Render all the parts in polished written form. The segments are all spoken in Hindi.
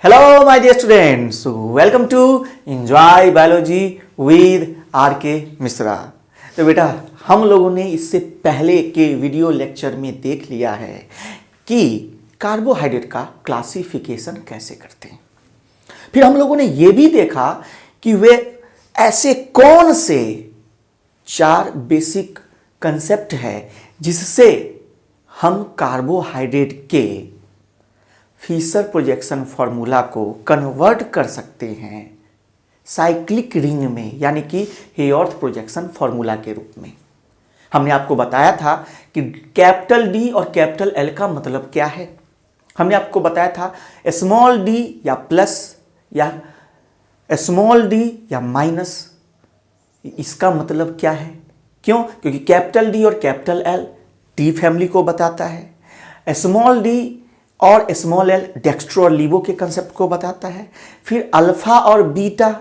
Hello my dear students, welcome to Enjoy Biology with RK Mishra. तो बेटा हम लोगों ने इससे पहले के वीडियो लेक्चर में देख लिया है कि कार्बोहाइड्रेट का क्लासिफिकेशन कैसे करते हैं। फिर हम लोगों ने ये भी देखा कि वे ऐसे कौन से चार बेसिक कंसेप्ट है जिससे हम कार्बोहाइड्रेट के फिशर प्रोजेक्शन फॉर्मूला को कन्वर्ट कर सकते हैं साइक्लिक रिंग में, यानी कि हेयॉर्थ प्रोजेक्शन फॉर्मूला के रूप में। हमने आपको बताया था कि कैपिटल डी और कैपिटल एल का मतलब क्या है। हमने आपको बताया था स्मॉल डी या प्लस या स्मॉल डी या माइनस, इसका मतलब क्या है। क्यों? क्योंकि कैपिटल डी और कैपिटल एल डी फैमिली को बताता है, स्मॉल डी और स्मॉल एल डेक्स्ट्रो और लीवो के कंसेप्ट को बताता है। फिर अल्फा और बीटा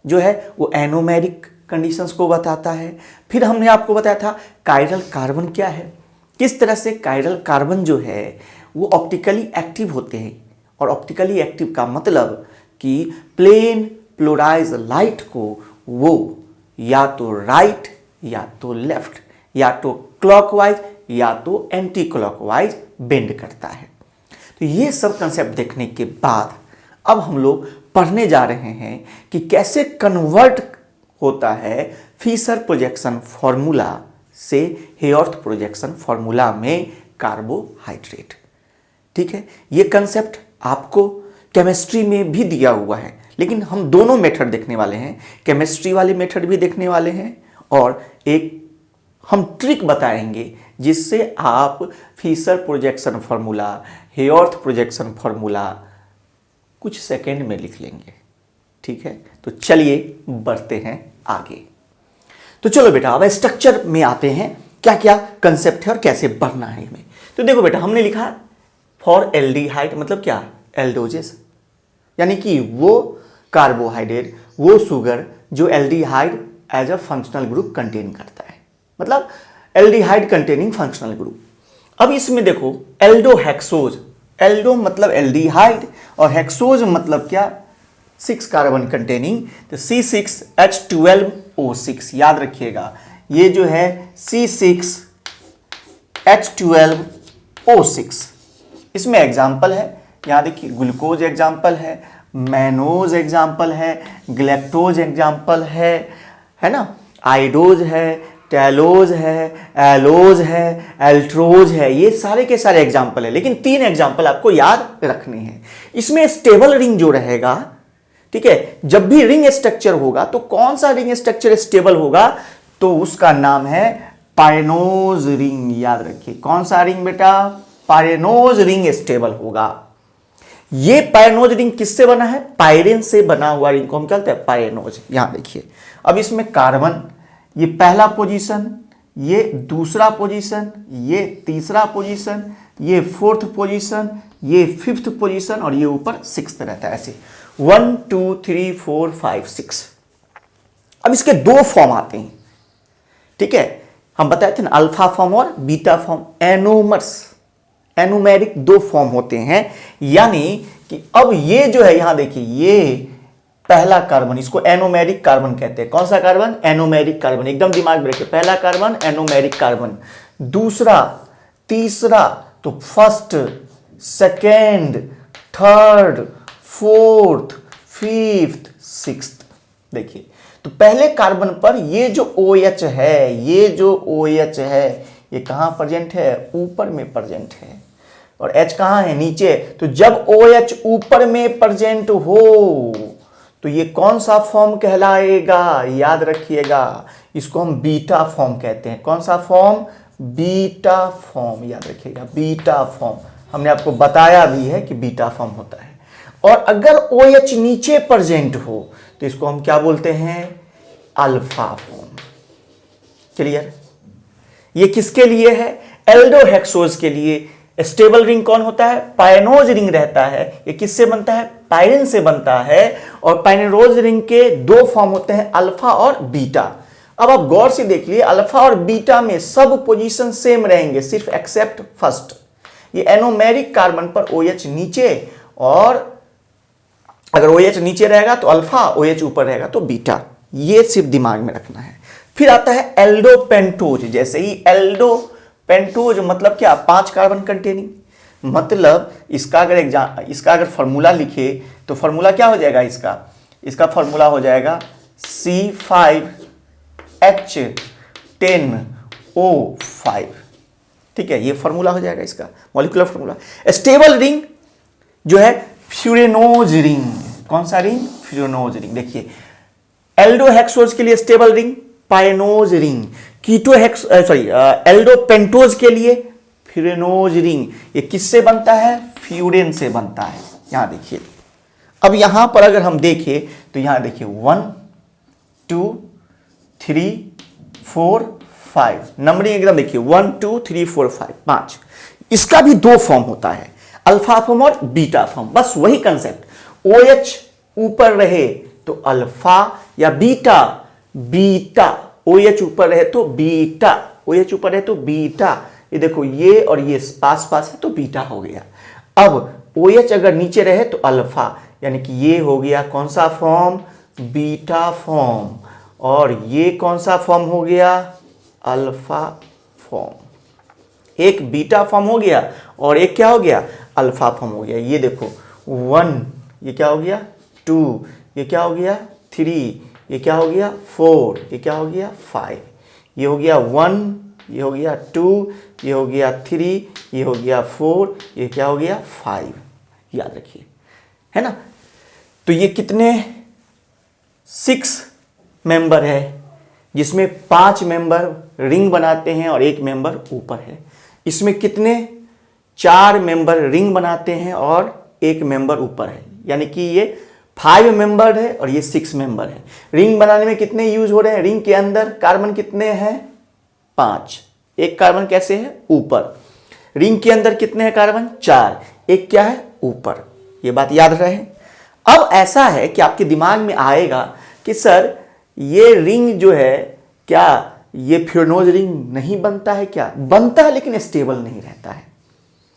जो है वो एनोमेरिक कंडीशंस को बताता है। फिर हमने आपको बताया था कायरल कार्बन क्या है, किस तरह से कायरल कार्बन जो है वो ऑप्टिकली एक्टिव होते हैं। और ऑप्टिकली एक्टिव का मतलब कि प्लेन पोलराइज लाइट को वो या तो राइट या तो लेफ्ट या तो क्लॉकवाइज या तो एंटी क्लॉकवाइज बेंड करता है। तो ये सब कंसेप्ट देखने के बाद अब हम लोग पढ़ने जा रहे हैं कि कैसे कन्वर्ट होता है फिशर प्रोजेक्शन फॉर्मूला से हेयॉर्थ प्रोजेक्शन फॉर्मूला में कार्बोहाइड्रेट। ठीक है, ये कंसेप्ट आपको केमिस्ट्री में भी दिया हुआ है, लेकिन हम दोनों मेथड देखने वाले हैं। केमिस्ट्री वाले मेथड भी देखने वाले हैं और एक हम ट्रिक बताएंगे जिससे आप Fischer projection formula, Haworth projection formula कुछ सेकेंड में लिख लेंगे। ठीक है, तो चलिए बढ़ते हैं आगे। तो चलो बेटा अब स्ट्रक्चर में आते हैं, क्या क्या कंसेप्ट है और कैसे बढ़ना है हमें। तो देखो बेटा हमने लिखा फॉर एल्डिहाइड, मतलब क्या, एल्डोजेस, यानी कि वो कार्बोहाइड्रेट, वो शुगर जो aldehyde as a functional group contain करता है, मतलब एल्डिहाइड कंटेनिंग फंक्शनल ग्रुप। अब इसमें देखो एल्डो हेक्सोज, एल्डो मतलब एल्डिहाइड और हेक्सोज मतलब क्या, 6 कार्बन कंटेनिंग, तो C6H12O6 याद रखिएगा। ये जो है C6H12O6, इसमें एग्जाम्पल है, यहां देखिए ग्लूकोज एग्जाम्पल है, मैनोज एग्जाम्पल है, ग्लैक्टोज एग्जाम्पल है ना, आइडोज है, टेलोज है, एलोज है, एल्ट्रोज है, ये सारे के सारे एग्जाम्पल है। लेकिन 3 एग्जाम्पल आपको याद रखने हैं। इसमें स्टेबल रिंग जो रहेगा, ठीक है, जब भी रिंग स्ट्रक्चर होगा तो कौन सा रिंग स्ट्रक्चर स्टेबल होगा, तो उसका नाम है पायनोज रिंग। याद रखिए कौन सा रिंग बेटा, पायनोज रिंग स्टेबल होगा। ये पायनोज रिंग किससे बना है, पायरेन से बना हुआ रिंग को हम कहते हैं पायनोज। यहां देखिए अब इसमें कार्बन, ये पहला पोजीशन, ये दूसरा पोजीशन, ये तीसरा पोजीशन, ये 4th पोजीशन, ये 5th पोजीशन और ये ऊपर 6th रहता है, ऐसे 1 2 3 4 5 6। अब इसके 2 फॉर्म आते हैं। ठीक है, हम बताए थे ना अल्फा फॉर्म और beta form, anomers, anomeric 2 form होते हैं। यानी कि अब ये जो है यहां देखिए, ये पहला कार्बन, इसको एनोमेरिक कार्बन कहते हैं। कौन सा कार्बन, एनोमेरिक कार्बन, एकदम दिमाग में रखिए, पहला कार्बन एनोमेरिक कार्बन, दूसरा, तीसरा तो first, second, third, 4th, 5th, 6th। देखिए तो पहले कार्बन पर ये जो OH है, ये जो OH है ये कहां प्रेजेंट है, ऊपर में प्रेजेंट है, और H कहां है, नीचे। तो जब OH ऊपर में प्रेजेंट हो तो ये कौन सा फॉर्म कहलाएगा, याद रखिएगा, इसको हम बीटा फॉर्म कहते हैं। कौन सा फॉर्म, बीटा फॉर्म, याद रखिएगा बीटा फॉर्म। हमने आपको बताया भी है कि बीटा फॉर्म होता है। और अगर OH नीचे प्रेजेंट हो तो इसको हम क्या बोलते हैं, अल्फा फॉर्म। क्लियर? ये किसके लिए है, एल्डो हेक्सोज के लिए। स्टेबल रिंग कौन होता है, पायनोज रिंग रहता है। ये किससे बनता है, पायरिन से बनता है। और पायनोज रिंग के 2 फॉर्म होते हैं, अल्फा और बीटा। अब आप गौर से देखिए, अल्फा और बीटा में सब पोजीशन सेम रहेंगे, सिर्फ एक्सेप्ट फर्स्ट। ये एनोमेरिक कार्बन पर OH नीचे और अगर OH नीचे रहेगा तो अल्फा, OH ऊपर रहेगा तो बीटा। ये सिर्फ दिमाग में रखना है। फिर आता है एल्डोपेंटोज। जैसे ही एल्डोपेंटोज मतलब क्या, 5 कार्बन कंटेनिंग। मतलब इसका अगर फॉर्मूला लिखे तो फॉर्मूला क्या हो जाएगा इसका फॉर्मूला हो जाएगा C5H10O5। ठीक है, ये फॉर्मूला हो जाएगा इसका मॉलिक्यूलर फॉर्मूला। स्टेबल रिंग जो है फ्यूरेनोज रिंग। कौन सा रिंग? फ्यूरेनोज रिंग। देखिए एल्डोहेक्सोज के लिए स्टेबल रिंग पायनोज रिंग, एल्डोपेंटोज के लिए फ्यूरेनोज रिंग। ये किससे बनता है? फ्यूरेन से बनता है। यहां देखिए, अब यहां पर अगर हम देखें तो यहां देखिए 1 2 3 4 5 नंबरिंग एकदम देखिए 1 2 3 4 5 5। इसका भी 2 फॉर्म होता है, अल्फा फॉर्म और बीटा फॉर्म। बस वही कंसेप्ट, OH ऊपर रहे तो अल्फा या बीटा, OH ऊपर रहे तो बीटा, OH ऊपर रहे तो बीटा। ये देखो ये और ये पास पास है तो बीटा हो गया। अब OH अगर नीचे रहे तो अल्फा, यानी कि ये हो गया कौन सा फॉर्म? Beta form. और ये कौन सा फॉर्म हो गया? Alpha form. एक बीटा फॉर्म हो गया और एक क्या हो गया? अल्फा फॉर्म हो गया। ये देखो 1, ये क्या हो गया? 2, ये क्या हो गया? 3, ये क्या हो गया? 4, ये क्या हो गया? 5, ये हो गया 1, ये हो गया 2, ये हो गया 3, ये हो गया 4, ये क्या हो गया? 5। याद रखिए, है ना। तो ये कितने 6 मेंबर है, जिसमें 5 मेंबर रिंग बनाते हैं और 1 मेंबर ऊपर है। इसमें कितने 4 मेंबर रिंग बनाते हैं और 1 मेंबर ऊपर है, यानी कि ये 5 मेंबर है और ये 6 मेंबर है। रिंग बनाने में कितने यूज हो रहे हैं? रिंग के अंदर कार्बन कितने हैं? 5। एक कार्बन कैसे है? ऊपर। रिंग के अंदर कितने हैं कार्बन? 4। एक क्या है? ऊपर। ये बात याद रहे। अब ऐसा है कि आपके दिमाग में आएगा कि सर ये रिंग जो है, क्या ये फ्यूरेनोज रिंग नहीं बनता है? क्या बनता है, लेकिन स्टेबल नहीं रहता है।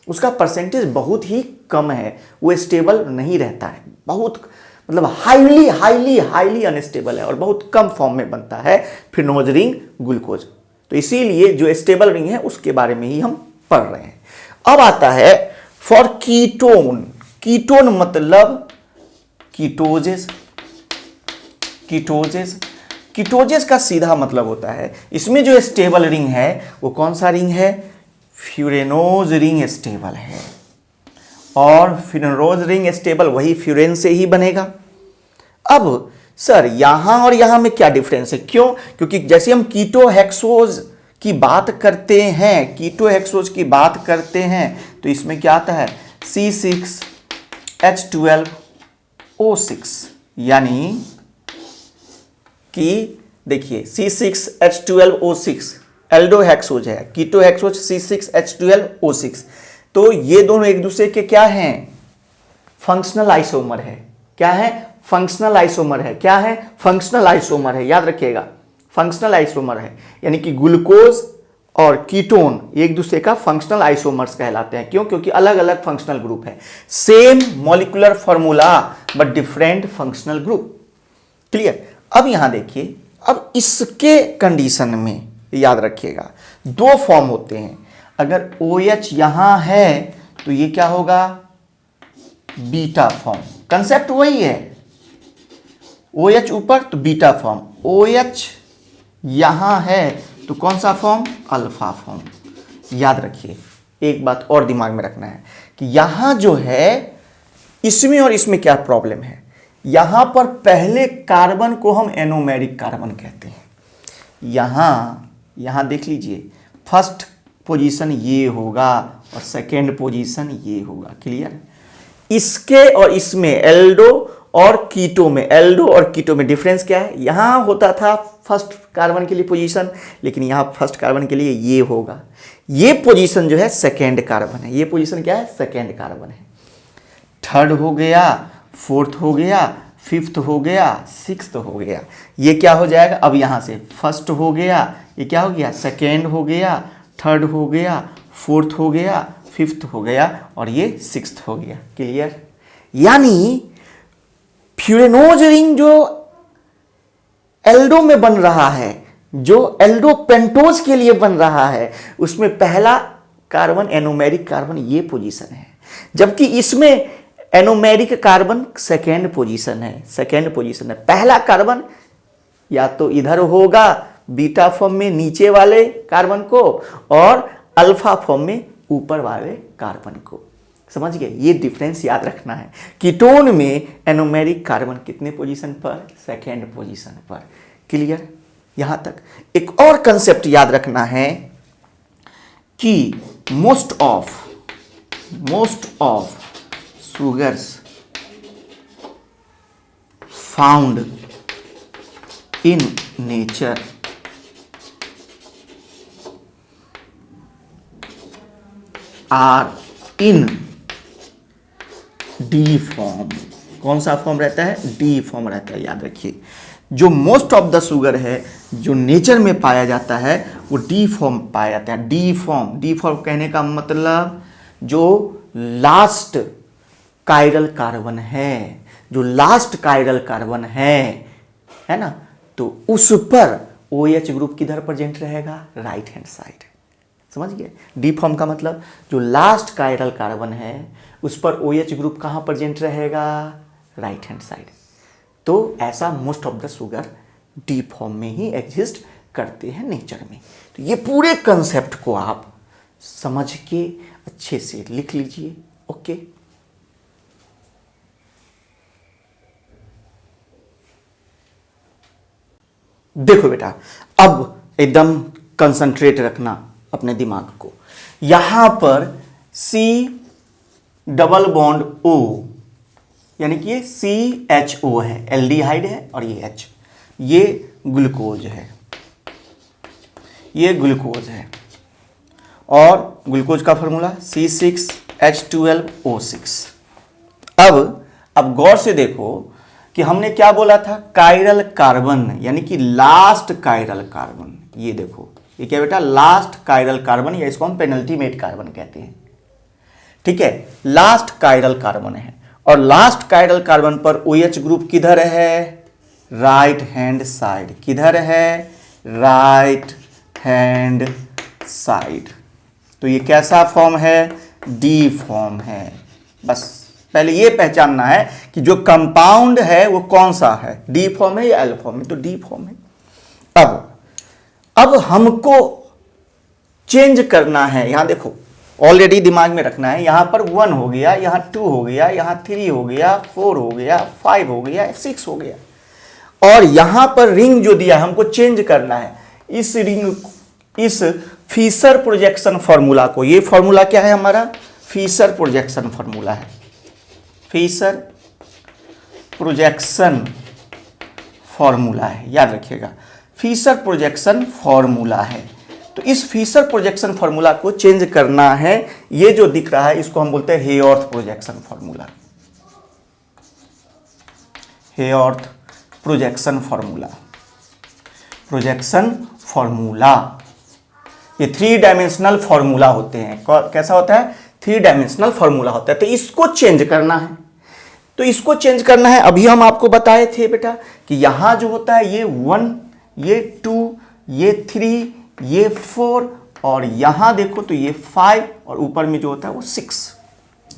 उसका परसेंटेज बहुत ही कम है, वो स्टेबल नहीं रहता है। बहुत मतलब हाईली हाईली हाईली अनस्टेबल है और बहुत कम फॉर्म में बनता है फ्यूरेनोज रिंग ग्लूकोज। तो इसीलिए जो स्टेबल रिंग है उसके बारे में ही हम पढ़ रहे हैं। अब आता है फॉर कीटोन। कीटोन मतलब कीटोजेस। कीटोजेस का सीधा मतलब होता है, इसमें जो स्टेबल रिंग है वो कौन सा रिंग है? फ्यूरेनोज रिंग स्टेबल है। और फ्यूरेनोज रिंग स्टेबल वही फ्यूरेन से ही बनेगा। अब सर यहां और यहां में क्या डिफरेंस है? क्यों? क्योंकि जैसे हम कीटोहेक्सोज की बात करते हैं, तो इसमें क्या आता है? C6H12O6, यानी कि देखिए C6H12O6 एल्डोहेक्सोज है, कीटोहेक्सोज C6H12O6। तो ये दोनों एक दूसरे के क्या हैं? फंक्शनल आइसोमर है। क्या है? फंक्शनल आइसोमर है। क्या है? फंक्शनल आइसोमर है। याद रखिएगा, फंक्शनल आइसोमर है, यानी कि ग्लूकोज और कीटोन एक दूसरे का फंक्शनल आइसोमर्स कहलाते हैं। क्यों? क्योंकि अलग अलग फंक्शनल ग्रुप है, same molecular formula but different functional group. Clear? अब यहां देखिए, अब इसके कंडीशन में याद रखिएगा 2 फॉर्म होते हैं। अगर OH यहां है तो ये क्या होगा? Beta form. कंसेप्ट वही है, OH ऊपर तो बीटा फॉर्म, OH यहां है तो कौन सा फॉर्म? Alpha form. याद रखिए, एक बात और दिमाग में रखना है कि यहां जो है इसमें और इसमें क्या प्रॉब्लम है? यहां पर पहले कार्बन को हम एनोमेरिक कार्बन कहते हैं। यहां देख लीजिए, फर्स्ट पोजीशन ये होगा और सेकेंड पोजीशन ये होगा। क्लियर? इसके और इसमें एल्डो और कीटो में डिफरेंस क्या है? यहां होता था फर्स्ट कार्बन के लिए पोजीशन, लेकिन यहां फर्स्ट कार्बन के लिए ये होगा। ये पोजीशन जो है सेकेंड कार्बन है। ये पोजीशन क्या है? सेकेंड कार्बन है। थर्ड हो गया, फोर्थ हो गया, फिफ्थ हो गया, सिक्स्थ हो गया। ये क्या हो जाएगा? अब यहां से फर्स्ट हो गया, ये क्या हो गया? सेकेंड हो गया, थर्ड हो गया, फोर्थ हो गया, फिफ्थ हो गया और ये सिक्स्थ हो गया। क्लियर? यानी फ्यूरेनोज रिंग जो एल्डो में बन रहा है, जो एल्डो पेंटोज के लिए बन रहा है, उसमें पहला कार्बन एनोमेरिक कार्बन ये पोजीशन है, जबकि इसमें एनोमेरिक कार्बन सेकेंड पोजीशन है। पहला कार्बन या तो इधर होगा बीटा फॉर्म में नीचे वाले कार्बन को, और अल्फा फॉर्म में ऊपर वाले कार्बन को। समझ गए? ये डिफरेंस याद रखना है। कीटोन में एनोमेरिक कार्बन कितने पोजीशन पर? सेकेंड पोजीशन पर। क्लियर? यहां तक। एक और कंसेप्ट याद रखना है कि most of sugars found in nature are in D form. कौन सा फॉर्म रहता है? डी फॉर्म रहता है। याद रखिए, जो मोस्ट ऑफ द शुगर है जो नेचर में पाया जाता है वो डी फॉर्म पाया जाता है। डी फॉर्म कहने का मतलब जो लास्ट कायरल कार्बन है, है ना, तो उस पर OH ग्रुप किधर प्रेजेंट रहेगा? Right hand side. समझ गए? डी फॉर्म का मतलब जो लास्ट कायरल कार्बन है उस पर OH ग्रुप कहाँ प्रेजेंट रहेगा? Right hand side. तो ऐसा most of the sugar D form में ही एग्जिस्ट करते हैं नेचर में। तो ये पूरे कंसेप्ट को आप समझ के अच्छे से लिख लीजिए। ओके, देखो बेटा, अब एकदम कंसंट्रेट रखना अपने दिमाग को। यहां पर C डबल बॉन्ड O, यानी कि ये CHO है, एल्डिहाइड है, और ये H, ये ग्लूकोज है, और ग्लूकोज का फॉर्मूला C6H12O6। अब गौर से देखो कि हमने क्या बोला था? कायरल कार्बन, यानी कि लास्ट कायरल कार्बन। ये देखो, ये क्या बेटा? लास्ट कायरल कार्बन, या इसको हम पेनल्टीमेट कार्बन कहते हैं। ठीक है, लास्ट कायरल कार्बन है, और लास्ट कायरल कार्बन पर OH ग्रुप किधर है? Right hand side. किधर है? Right hand side. तो ये कैसा फॉर्म है? डी फॉर्म है। बस पहले ये पहचानना है कि जो कंपाउंड है वो कौन सा है, डी फॉर्म है या एल फॉर्म है? तो डी फॉर्म है। अब हमको चेंज करना है। यहां देखो, ऑलरेडी दिमाग में रखना है, यहां पर 1 हो गया, यहां 2 हो गया, यहां 3 हो गया, 4 हो गया, 5 हो गया, 6 हो गया, और यहां पर रिंग जो दिया हमको चेंज करना है। इस रिंग, इस फिशर प्रोजेक्शन फॉर्मूला को, ये फॉर्मूला क्या है हमारा? फिशर प्रोजेक्शन फॉर्मूला है। फिशर प्रोजेक्शन फॉर्मूला है, याद रखिएगा, फिशर प्रोजेक्शन फॉर्मूला है। तो इस फिशर प्रोजेक्शन फॉर्मूला को चेंज करना है। ये जो दिख रहा है इसको हम बोलते हैं हेयॉर्थ projection formula. Haworth projection formula, ये 3 डायमेंशनल फॉर्मूला होते हैं। कैसा होता है? 3 डायमेंशनल फॉर्मूला होता है। तो इसको चेंज करना है। अभी हम आपको बताए थे बेटा कि यहां जो होता है ये 1, ये 2, ये 3, ये 4, और यहां देखो तो ये 5, और ऊपर में जो होता है वो 6।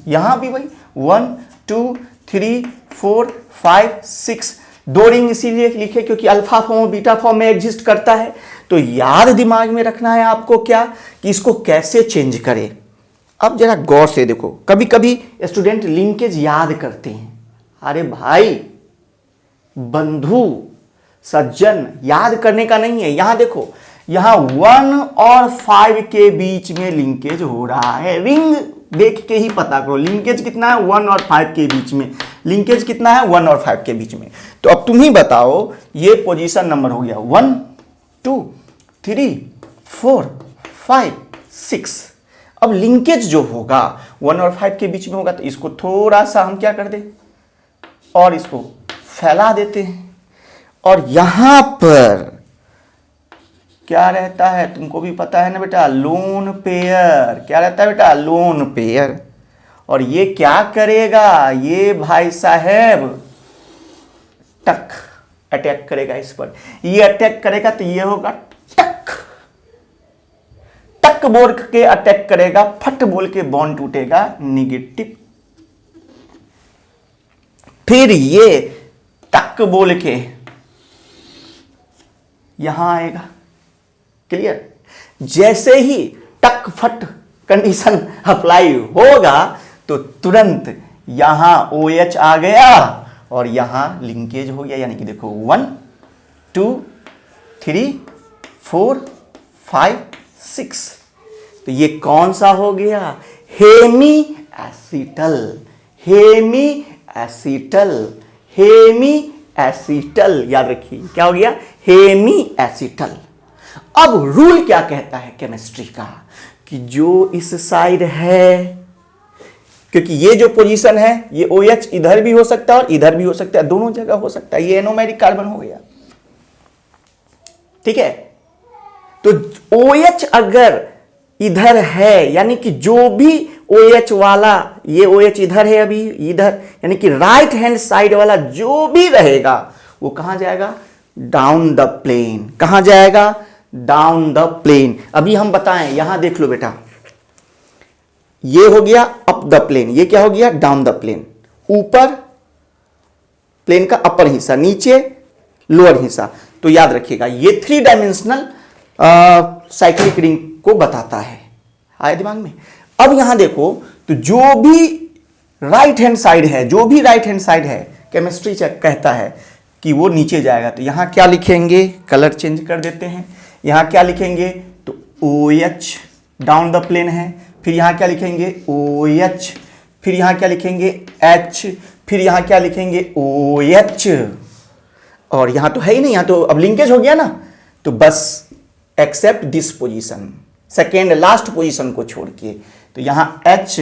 यहां भी भाई 1, 2, 3, 4, 5, 6। 2 रिंग इसीलिए लिखे क्योंकि अल्फा फॉर्म और बीटा फॉर्म में एग्जिस्ट करता है। तो याद दिमाग में रखना है आपको क्या, कि इसको कैसे चेंज करें। अब जरा गौर से देखो, कभी कभी स्टूडेंट लिंकेज याद करते हैं। अरे भाई, बंधु सज्जन, याद करने का नहीं है। यहां देखो, यहां 1 और 5 के बीच में लिंकेज हो रहा है। रिंग देख के ही पता करो लिंकेज कितना है। 1 और 5 के बीच में लिंकेज कितना है? 1 और 5 के बीच में। तो अब तुम ही बताओ, ये पोजीशन नंबर हो गया 1, 2, 3, 4, 5, 6। अब लिंकेज जो होगा 1 और 5 के बीच में होगा, तो इसको थोड़ा सा हम क्या कर दें, और इसको फैला देते हैं। और यहां पर क्या रहता है तुमको भी पता है ना बेटा? Lone pair. क्या रहता है बेटा? Lone pair. और ये क्या करेगा? ये भाई साहब टक अटैक करेगा इस पर, ये अटैक करेगा तो ये होगा टक, टक बोल के अटैक करेगा, फट बोल के बॉन्ड टूटेगा निगेटिव। फिर ये टक बोल के यहां आएगा, क्लियर। जैसे ही टक फट कंडीशन अप्लाई होगा तो तुरंत यहां OH आ गया और यहां लिंकेज हो गया, यानी कि देखो 1 2 3 4 5 6, तो ये कौन सा हो गया, hemiacetal, hemiacetal, hemiacetal, याद रखिए क्या हो गया, हेमी एसिटल। अब रूल क्या कहता है केमिस्ट्री का, कि जो इस साइड है, क्योंकि ये जो पोजीशन है ये OH इधर भी हो सकता है और इधर भी हो सकता है, दोनों जगह हो सकता है, ये एनोमेरिक कार्बन हो गया, ठीक है। तो OH अगर इधर है, यानी कि जो भी OH वाला, ये OH इधर है अभी इधर, यानी कि राइट हैंड साइड वाला जो भी रहेगा वो कहां जाएगा, डाउन द प्लेन, कहां जाएगा, डाउन द प्लेन। अभी हम बताएं, यहां देख लो बेटा, ये हो गया अप द प्लेन, ये क्या हो गया, डाउन द प्लेन, ऊपर प्लेन का अपर हिस्सा, नीचे लोअर हिस्सा। तो याद रखिएगा ये 3 डायमेंशनल साइक्लिक रिंग को बताता है, आए दिमाग में। अब यहां देखो, तो जो भी राइट हैंड साइड है, जो भी राइट हैंड साइड है, केमिस्ट्री कहता है कि वो नीचे जाएगा। तो यहां क्या लिखेंगे, कलर चेंज कर देते हैं, यहां क्या लिखेंगे, तो OH डाउन द प्लेन है, फिर यहां क्या लिखेंगे OH, फिर यहां क्या लिखेंगे H, फिर यहां क्या लिखेंगे OH, और यहां तो है ही नहीं, यहां तो अब लिंकेज हो गया ना, तो बस except this position, second last position को छोड़ के, तो यहां H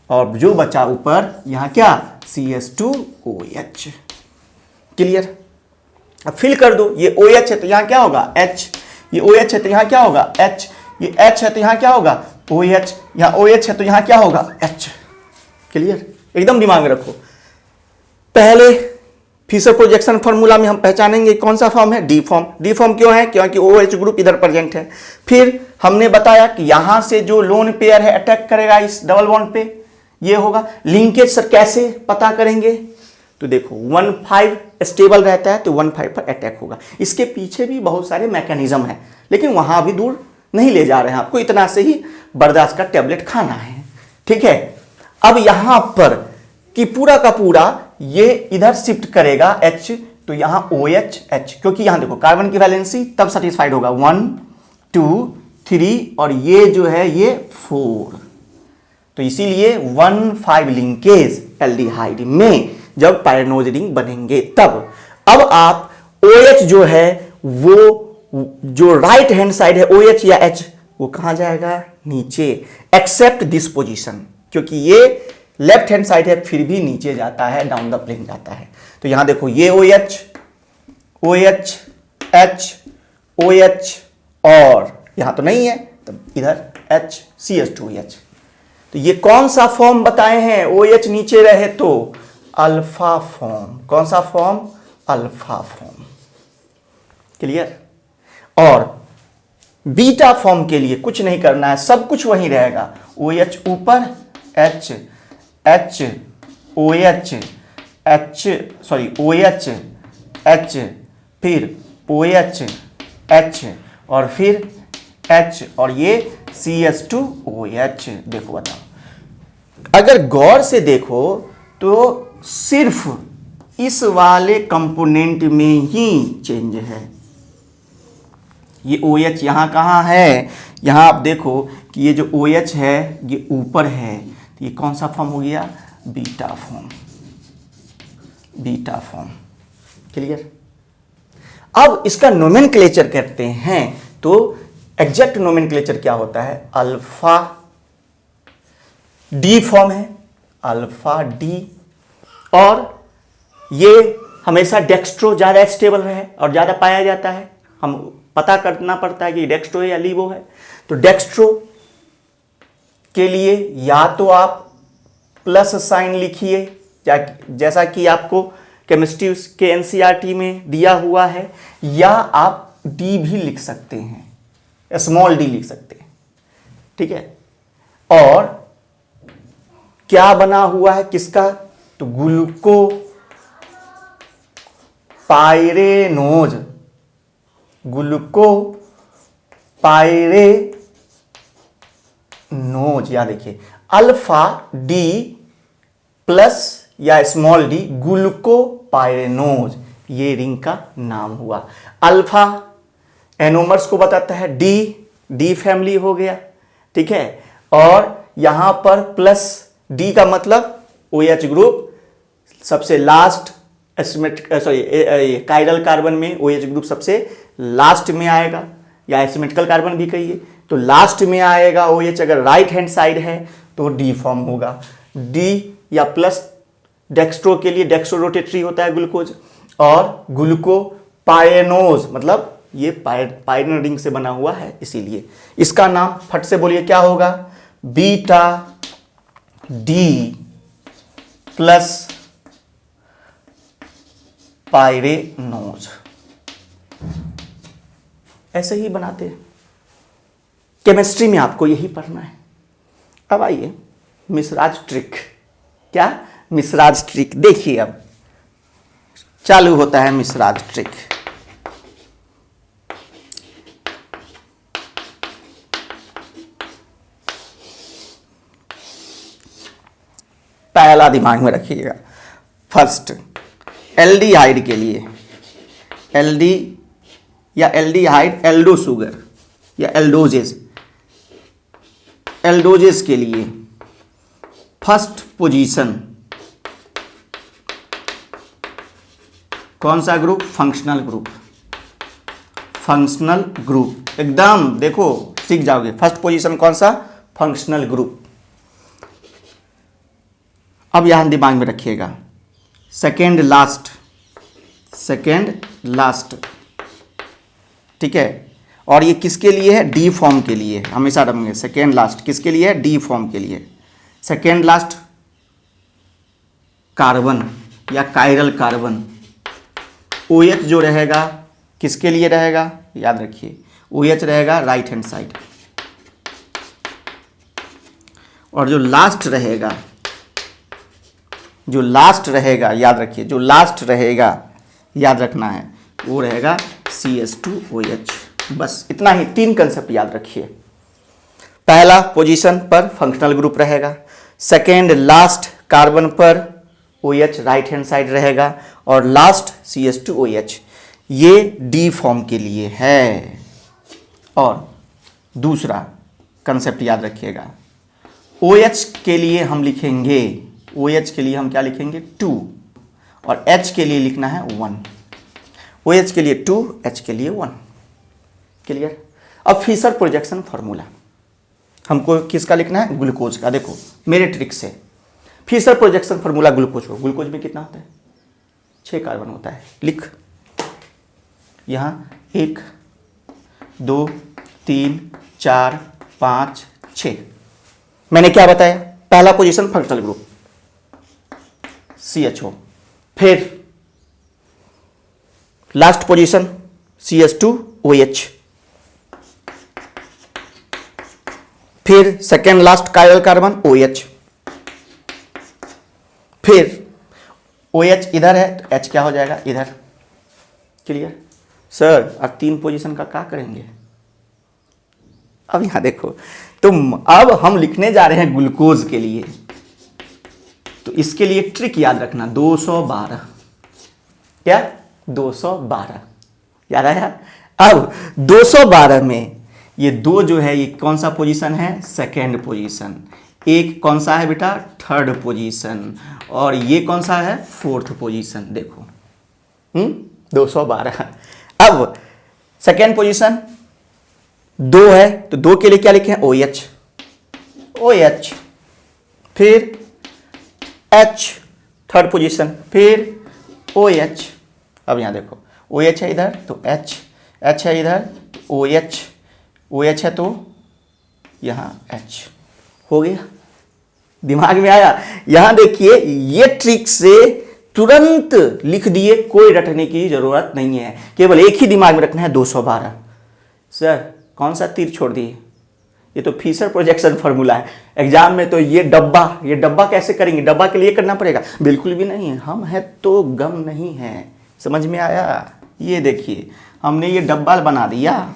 और जो बचा ऊपर यहां क्या, CS2OH, क्लियर। अब फिल कर दो, ये OH है तो यहां क्या होगा H, ये OH है तो यहां क्या होगा H, ये H है तो यहां क्या होगा OH, यहां OH है तो यहां क्या होगा H, क्लियर। एकदम दिमाग में रखो, पहले फिशर प्रोजेक्शन फॉर्मूला में हम पहचानेंगे कौन सा फॉर्म है, डी फॉर्म। डी फॉर्म क्यों है, क्योंकि OH ग्रुप इधर प्रेजेंट है। फिर हमने बताया कि यहां से जो लोन पेयर है अटैक करेगा इस डबल बॉन्ड पे, ये होगा लिंकेज। सर कैसे पता करेंगे, तो देखो 1,5 स्टेबल रहता है तो 1,5 पर अटैक होगा। इसके पीछे भी बहुत सारे मैकेनिज्म है, लेकिन वहां भी दूर नहीं ले जा रहे हैं, आपको इतना से ही बर्दाश्त का टैबलेट खाना है, ठीक है। अब यहां पर कि पूरा का पूरा ये इधर शिफ्ट करेगा H, तो यहां OH H, क्योंकि यहां देखो कार्बन की वैलेंसी तब सेटिस्फाइड होगा 1 2 3 और ये जो है ये 4, तो इसीलिए 1,5 लिंकेज एल्डिहाइड में जब पायरेनोज रिंग बनेंगे तब। अब आप OH जो है वो जो राइट हैंड साइड है OH या H, वो कहां जाएगा, नीचे, एक्सेप्ट दिस पोजीशन, क्योंकि ये लेफ्ट हैंड साइड है फिर भी नीचे जाता है, डाउन द प्लेन जाता है। तो यहां देखो ये OH OH H OH और यहां तो नहीं है, तो इधर H CS2OH। तो ये कौन सा फॉर्म बताए हैं, OH नीचे रहे तो अल्फा फॉर्म, कौन सा फॉर्म, अल्फा फॉर्म, क्लियर। और बीटा फॉर्म के लिए कुछ नहीं करना है, सब कुछ वहीं रहेगा, OH ऊपर H H OH H OH H, फिर OH H और फिर H और ये CS2OH। देखो बताओ, अगर गौर से देखो तो सिर्फ इस वाले कंपोनेंट में ही चेंज है। ये OH यहां कहां है, यहां आप देखो कि ये जो OH है ये ऊपर है, तो ये कौन सा फॉर्म हो गया, beta form, beta form, clear. अब इसका नोमेनक्लेचर करते हैं, तो एग्जैक्ट नोमेनक्लेचर क्या होता है, अल्फा डी फॉर्म है, अल्फा डी, और ये हमेशा डेक्स्ट्रो ज्यादा स्टेबल है और ज्यादा पाया जाता है। हम पता करना पड़ता है कि डेक्स्ट्रो है या लीवो है। तो डेक्स्ट्रो के लिए या तो आप प्लस साइन लिखिए, जैसा कि आपको केमिस्ट्री के एनसीईआरटी में दिया हुआ है, या आप डी भी लिख सकते हैं, स्मॉल डी लिख सकते हैं, ठीक है। और क्या बना हुआ है किसका, तो ग्लूकोपाइरेनोज, ग्लूकोपाइरेनोज, या देखिए अल्फा डी प्लस या स्मॉल डी, ग्लूकोपाइरेनोज, ये रिंग का नाम हुआ। अल्फा एनोमर्स को बताता है, डी फैमिली हो गया, ठीक है। और यहां पर प्लस डी का मतलब OH ग्रुप सबसे लास्ट, कायरल कार्बन में OH ग्रुप सबसे लास्ट में आएगा, या एसिमेट्रिकल कार्बन भी कहिए, तो लास्ट में आएगा OH। अगर राइट हैंड साइड है तो डी फॉर्म होगा, डी या प्लस। डेक्स्ट्रो के लिए डेक्स्ट्रो रोटेटरी होता है ग्लूकोज, और ग्लूकोपाइरेनोज मतलब ये पाइरेनोज रिंग से बना हुआ है, इसीलिए इसका नाम फट से बोलिए क्या होगा, बीटा डी प्लस पाइरेनोज। ऐसे ही बनाते हैं, केमिस्ट्री में आपको यही पढ़ना है। अब आइए मिश्राज ट्रिक। क्या, मिश्राज ट्रिक देखिए, अब चालू होता है मिश्राज ट्रिक। पहला दिमाग में रखिएगा, फर्स्ट एल्डिहाइड के लिए, एल्डी या एल्डिहाइड, एल्डो शुगर या एल्डोजेस, एल्डोजेस के लिए फर्स्ट पोजीशन कौन सा group, functional group, functional group, एकदम देखो सीख जाओगे। फर्स्ट पोजीशन कौन सा, फंक्शनल ग्रुप। अब यहां दिमाग में रखिएगा, सेकेंड लास्ट, सेकेंड लास्ट, ठीक है। और ये किसके लिए है, डी फॉर्म के लिए, हमेशा रखेंगे सेकेंड लास्ट किसके लिए है, डी फॉर्म के लिए। सेकेंड लास्ट कार्बन या कायरल कार्बन, OH जो रहेगा किसके लिए रहेगा, याद रखिए OH रहेगा राइट हैंड साइड, और जो लास्ट रहेगा, जो लास्ट रहेगा याद रखिए, जो लास्ट रहेगा याद रखना है, वो रहेगा CH2OH। बस इतना ही, 3 कंसेप्ट याद रखिए। पहला पोजीशन पर फंक्शनल ग्रुप रहेगा, सेकेंड लास्ट कार्बन पर OH राइट हैंड साइड रहेगा, और लास्ट CH2OH, ये डी फॉर्म के लिए है। और दूसरा कंसेप्ट याद रखिएगा, OH के लिए हम लिखेंगे, OH के लिए हम क्या लिखेंगे 2, और H के लिए लिखना है 1। OH के लिए 2, H के लिए 1। क्लियर। अब फिशर प्रोजेक्शन फार्मूला हमको किसका लिखना है, ग्लूकोज का। देखो मेरे ट्रिक से फिशर प्रोजेक्शन फार्मूला ग्लूकोज को, ग्लूकोज में कितना होता है, 6 कार्बन होता है। लिख यहाँ 1 2 3 4 5 6। मैंने क्या बताया, पहला पोजीशन फंक्शनल ग्रुप CHO, फिर लास्ट पोजीशन CH2OH, फिर second last chiral carbon OH, फिर OH इधर है तो H क्या हो जाएगा इधर। Clear sir. अब 3 पोजीशन का क्या करेंगे, अब यहां देखो, तो अब हम लिखने जा रहे हैं ग्लूकोज के लिए, तो इसके लिए ट्रिक याद रखना, 212। क्या 212 याद आया। अब 212 में ये 2 जो है, ये कौन सा पोजीशन है, सेकेंड पोजीशन। एक कौन सा है बेटा, थर्ड पोजीशन, और ये कौन सा है, फोर्थ पोजीशन। देखो 212। अब सेकेंड पोजीशन 2 है, तो 2 के लिए क्या लिखे हैं, OH, OH, फिर H थर्ड पोजीशन, फिर OH। अब यहां देखो OH है इधर तो H है इधर, OH है तो यहां H हो गया। दिमाग में आया। यहां देखिए, ये ट्रिक से तुरंत लिख दिए, कोई रटने की जरूरत नहीं है, केवल एक ही दिमाग में रखना है 212। सर कौन सा तीर छोड़ दिए, ये तो फीसर प्रोजेक्शन फॉर्मूला है। एग्जाम में तो ये डब्बा कैसे करेंगे, डब्बा के लिए करना पड़ेगा, बिल्कुल भी नहीं। हम है तो गम नहीं है, समझ में आया। ये देखिए हमने ये डब्बा बना दिया,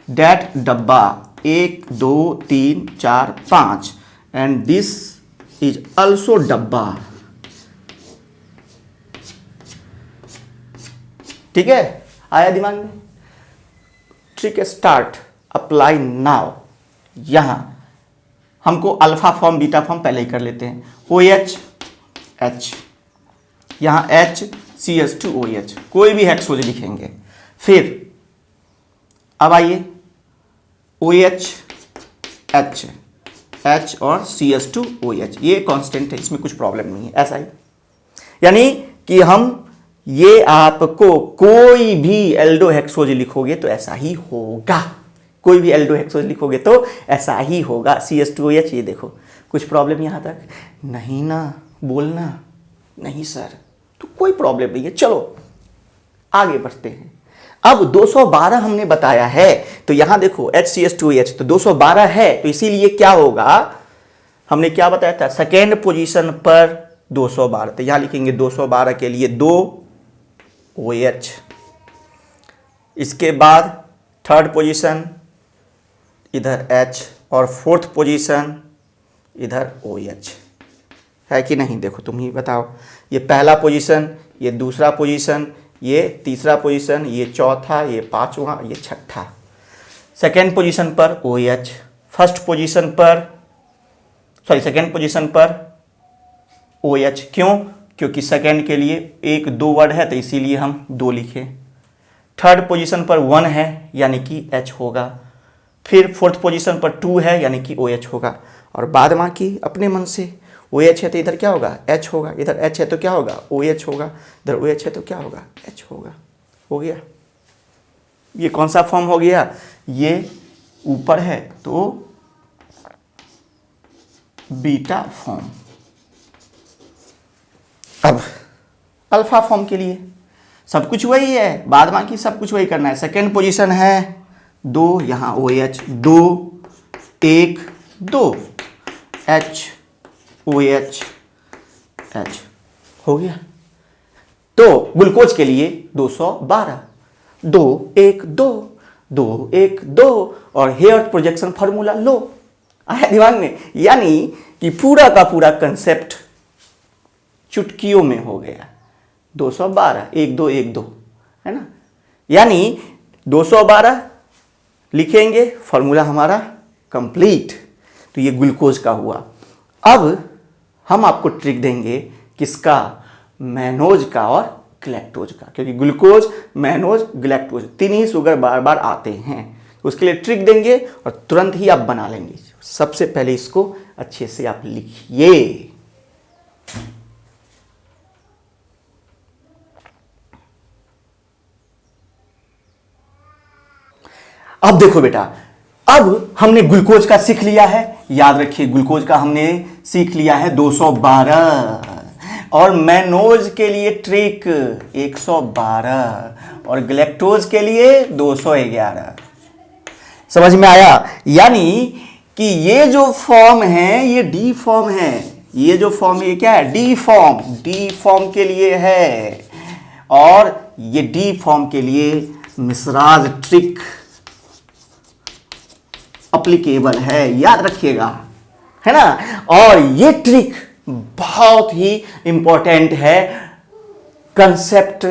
डेट डब्बा 1 2 3 4 5 एंड दिस इज ऑल्सो डब्बा। ठीक है, आया दिमाग में। Trick start, apply now. यहां हमको अल्फा फॉर्म बीटा फॉर्म पहले ही कर लेते हैं। OH H, यहां H CH2OH, कोई भी हेक्सोज लिखेंगे। फिर अब आइए OH H, H और CH2OH, ये कांस्टेंट है, इसमें कुछ प्रॉब्लम नहीं है, ऐसा ही। यानी कि हम ये आपको कोई भी एल्डो हेक्सोज लिखोगे तो ऐसा ही होगा, कोई भी एल्डो हेक्सोज लिखोगे तो ऐसा ही होगा। CH2OH, ये देखो, कुछ प्रॉब्लम यहां तक नहीं ना, बोलना नहीं सर, तो कोई प्रॉब्लम नहीं है। चलो आगे बढ़ते हैं। अब 212 हमने बताया है, तो यहां देखो HCH2OH तो 212 है, तो इसीलिए क्या होगा, हमने क्या बताया था, सेकेंड पोजीशन पर 212, तो यहां लिखेंगे 212 के लिए 2OH। इसके बाद थर्ड पोजीशन इधर H और फोर्थ पोजीशन इधर OH, है कि नहीं, देखो तुम ही बताओ। ये पहला पोजीशन, ये दूसरा पोजीशन, ये तीसरा पोजीशन, ये चौथा, ये पांचवा, ये छठा। सेकेंड पोजीशन पर OH, फर्स्ट पोजीशन पर सेकेंड पोजीशन पर OH। क्यों, क्योंकि सेकेंड के लिए 1 2 वर्ड है, तो इसीलिए हम 2 लिखे। थर्ड पोजीशन पर 1 है, यानी कि H होगा। फिर फोर्थ पोजीशन पर 2 है, यानी कि OH होगा। और बाद बाकी अपने मन से, OH है तो इधर क्या होगा, H होगा, इधर H है तो क्या होगा, OH होगा, इधर OH है तो क्या होगा, H होगा। हो गया, ये कौन सा फॉर्म हो गया, ये ऊपर है तो बीटा फॉर्म। अब अल्फा फॉर्म के लिए सब कुछ वही है, बाद बाकी सब कुछ वही करना है। सेकेंड पोजीशन है 2, यहां OH 2 1 2 H OH H, हो गया। तो ग्लूकोज के लिए 212, 2 1 2 2 1 2, और हेयर प्रोजेक्शन फार्मूला लो, आया दिमाग में। यानी कि पूरा का पूरा कंसेप्ट चुटकियों में हो गया। 212 1 2 1 2, है ना, यानी 212 लिखेंगे, फार्मूला हमारा कंप्लीट। तो ये ग्लूकोज का हुआ। अब हम आपको ट्रिक देंगे, किसका, मैनोज का और ग्लैक्टोज का, क्योंकि ग्लूकोज मैनोज ग्लैक्टोज 3 ही शुगर बार बार आते हैं। उसके लिए ट्रिक देंगे और तुरंत ही आप बना लेंगे। सबसे पहले इसको अच्छे से आप लिखिए। अब देखो बेटा, अब हमने ग्लूकोज का सीख लिया है, याद रखिए ग्लूकोज का हमने सीख लिया है 212, और मैनोज के लिए ट्रिक 112 और ग्लैक्टोज के लिए 211। समझ में आया। यानी कि ये जो फॉर्म है ये डी फॉर्म है, ये जो फॉर्म है ये क्या है, डी फॉर्म, डी फॉर्म के लिए है, और ये डी फॉर्म के लिए मिश्राज ट्रिक अप्लीकेबल है, याद रखिएगा, है ना। और ये ट्रिक बहुत ही इंपॉर्टेंट है कंसेप्ट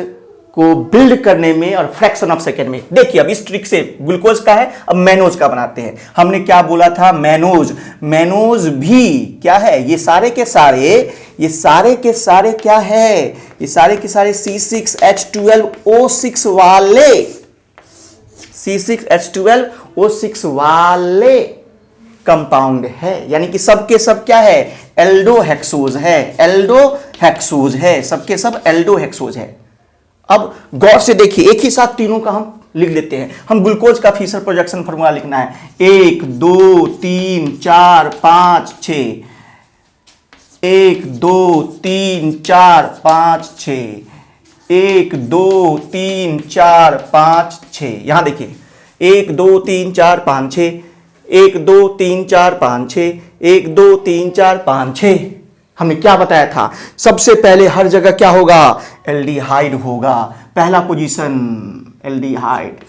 को बिल्ड करने में और फ्रैक्शन ऑफ सेकेंड में। देखिए अब इस ट्रिक से ग्लूकोज का है, अब मैनोज का बनाते हैं। हमने क्या बोला था, मैनोज, मैनोज भी क्या है, ये सारे के सारे, ये सारे के सारे क्या है, ये सारे के सारे C6H12O6 वाले, C6H12O6 वाले कंपाउंड है। यानी कि सबके सब क्या है, एल्डोहेक्सोज है, एल्डोहेक्सोज है, सबके सब एल्डोहेक्सोज है। अब गौर से देखिए, एक ही साथ तीनों का हम लिख लेते हैं। हम ग्लूकोज का फीसर प्रोजेक्शन फॉर्मूला लिखना है, 1 2 3 4 5 6, 1 2 3 4 5 6, 1 2 3 4 5 6। यहां देखिए 1 2 3 4 5 6, 1 2 3 4 5 6, 1 2 3 4 5 6। हमने क्या बताया था? सबसे पहले हर जगह क्या होगा? एल्डिहाइड होगा। पहला पोजीशन एल्डिहाइड,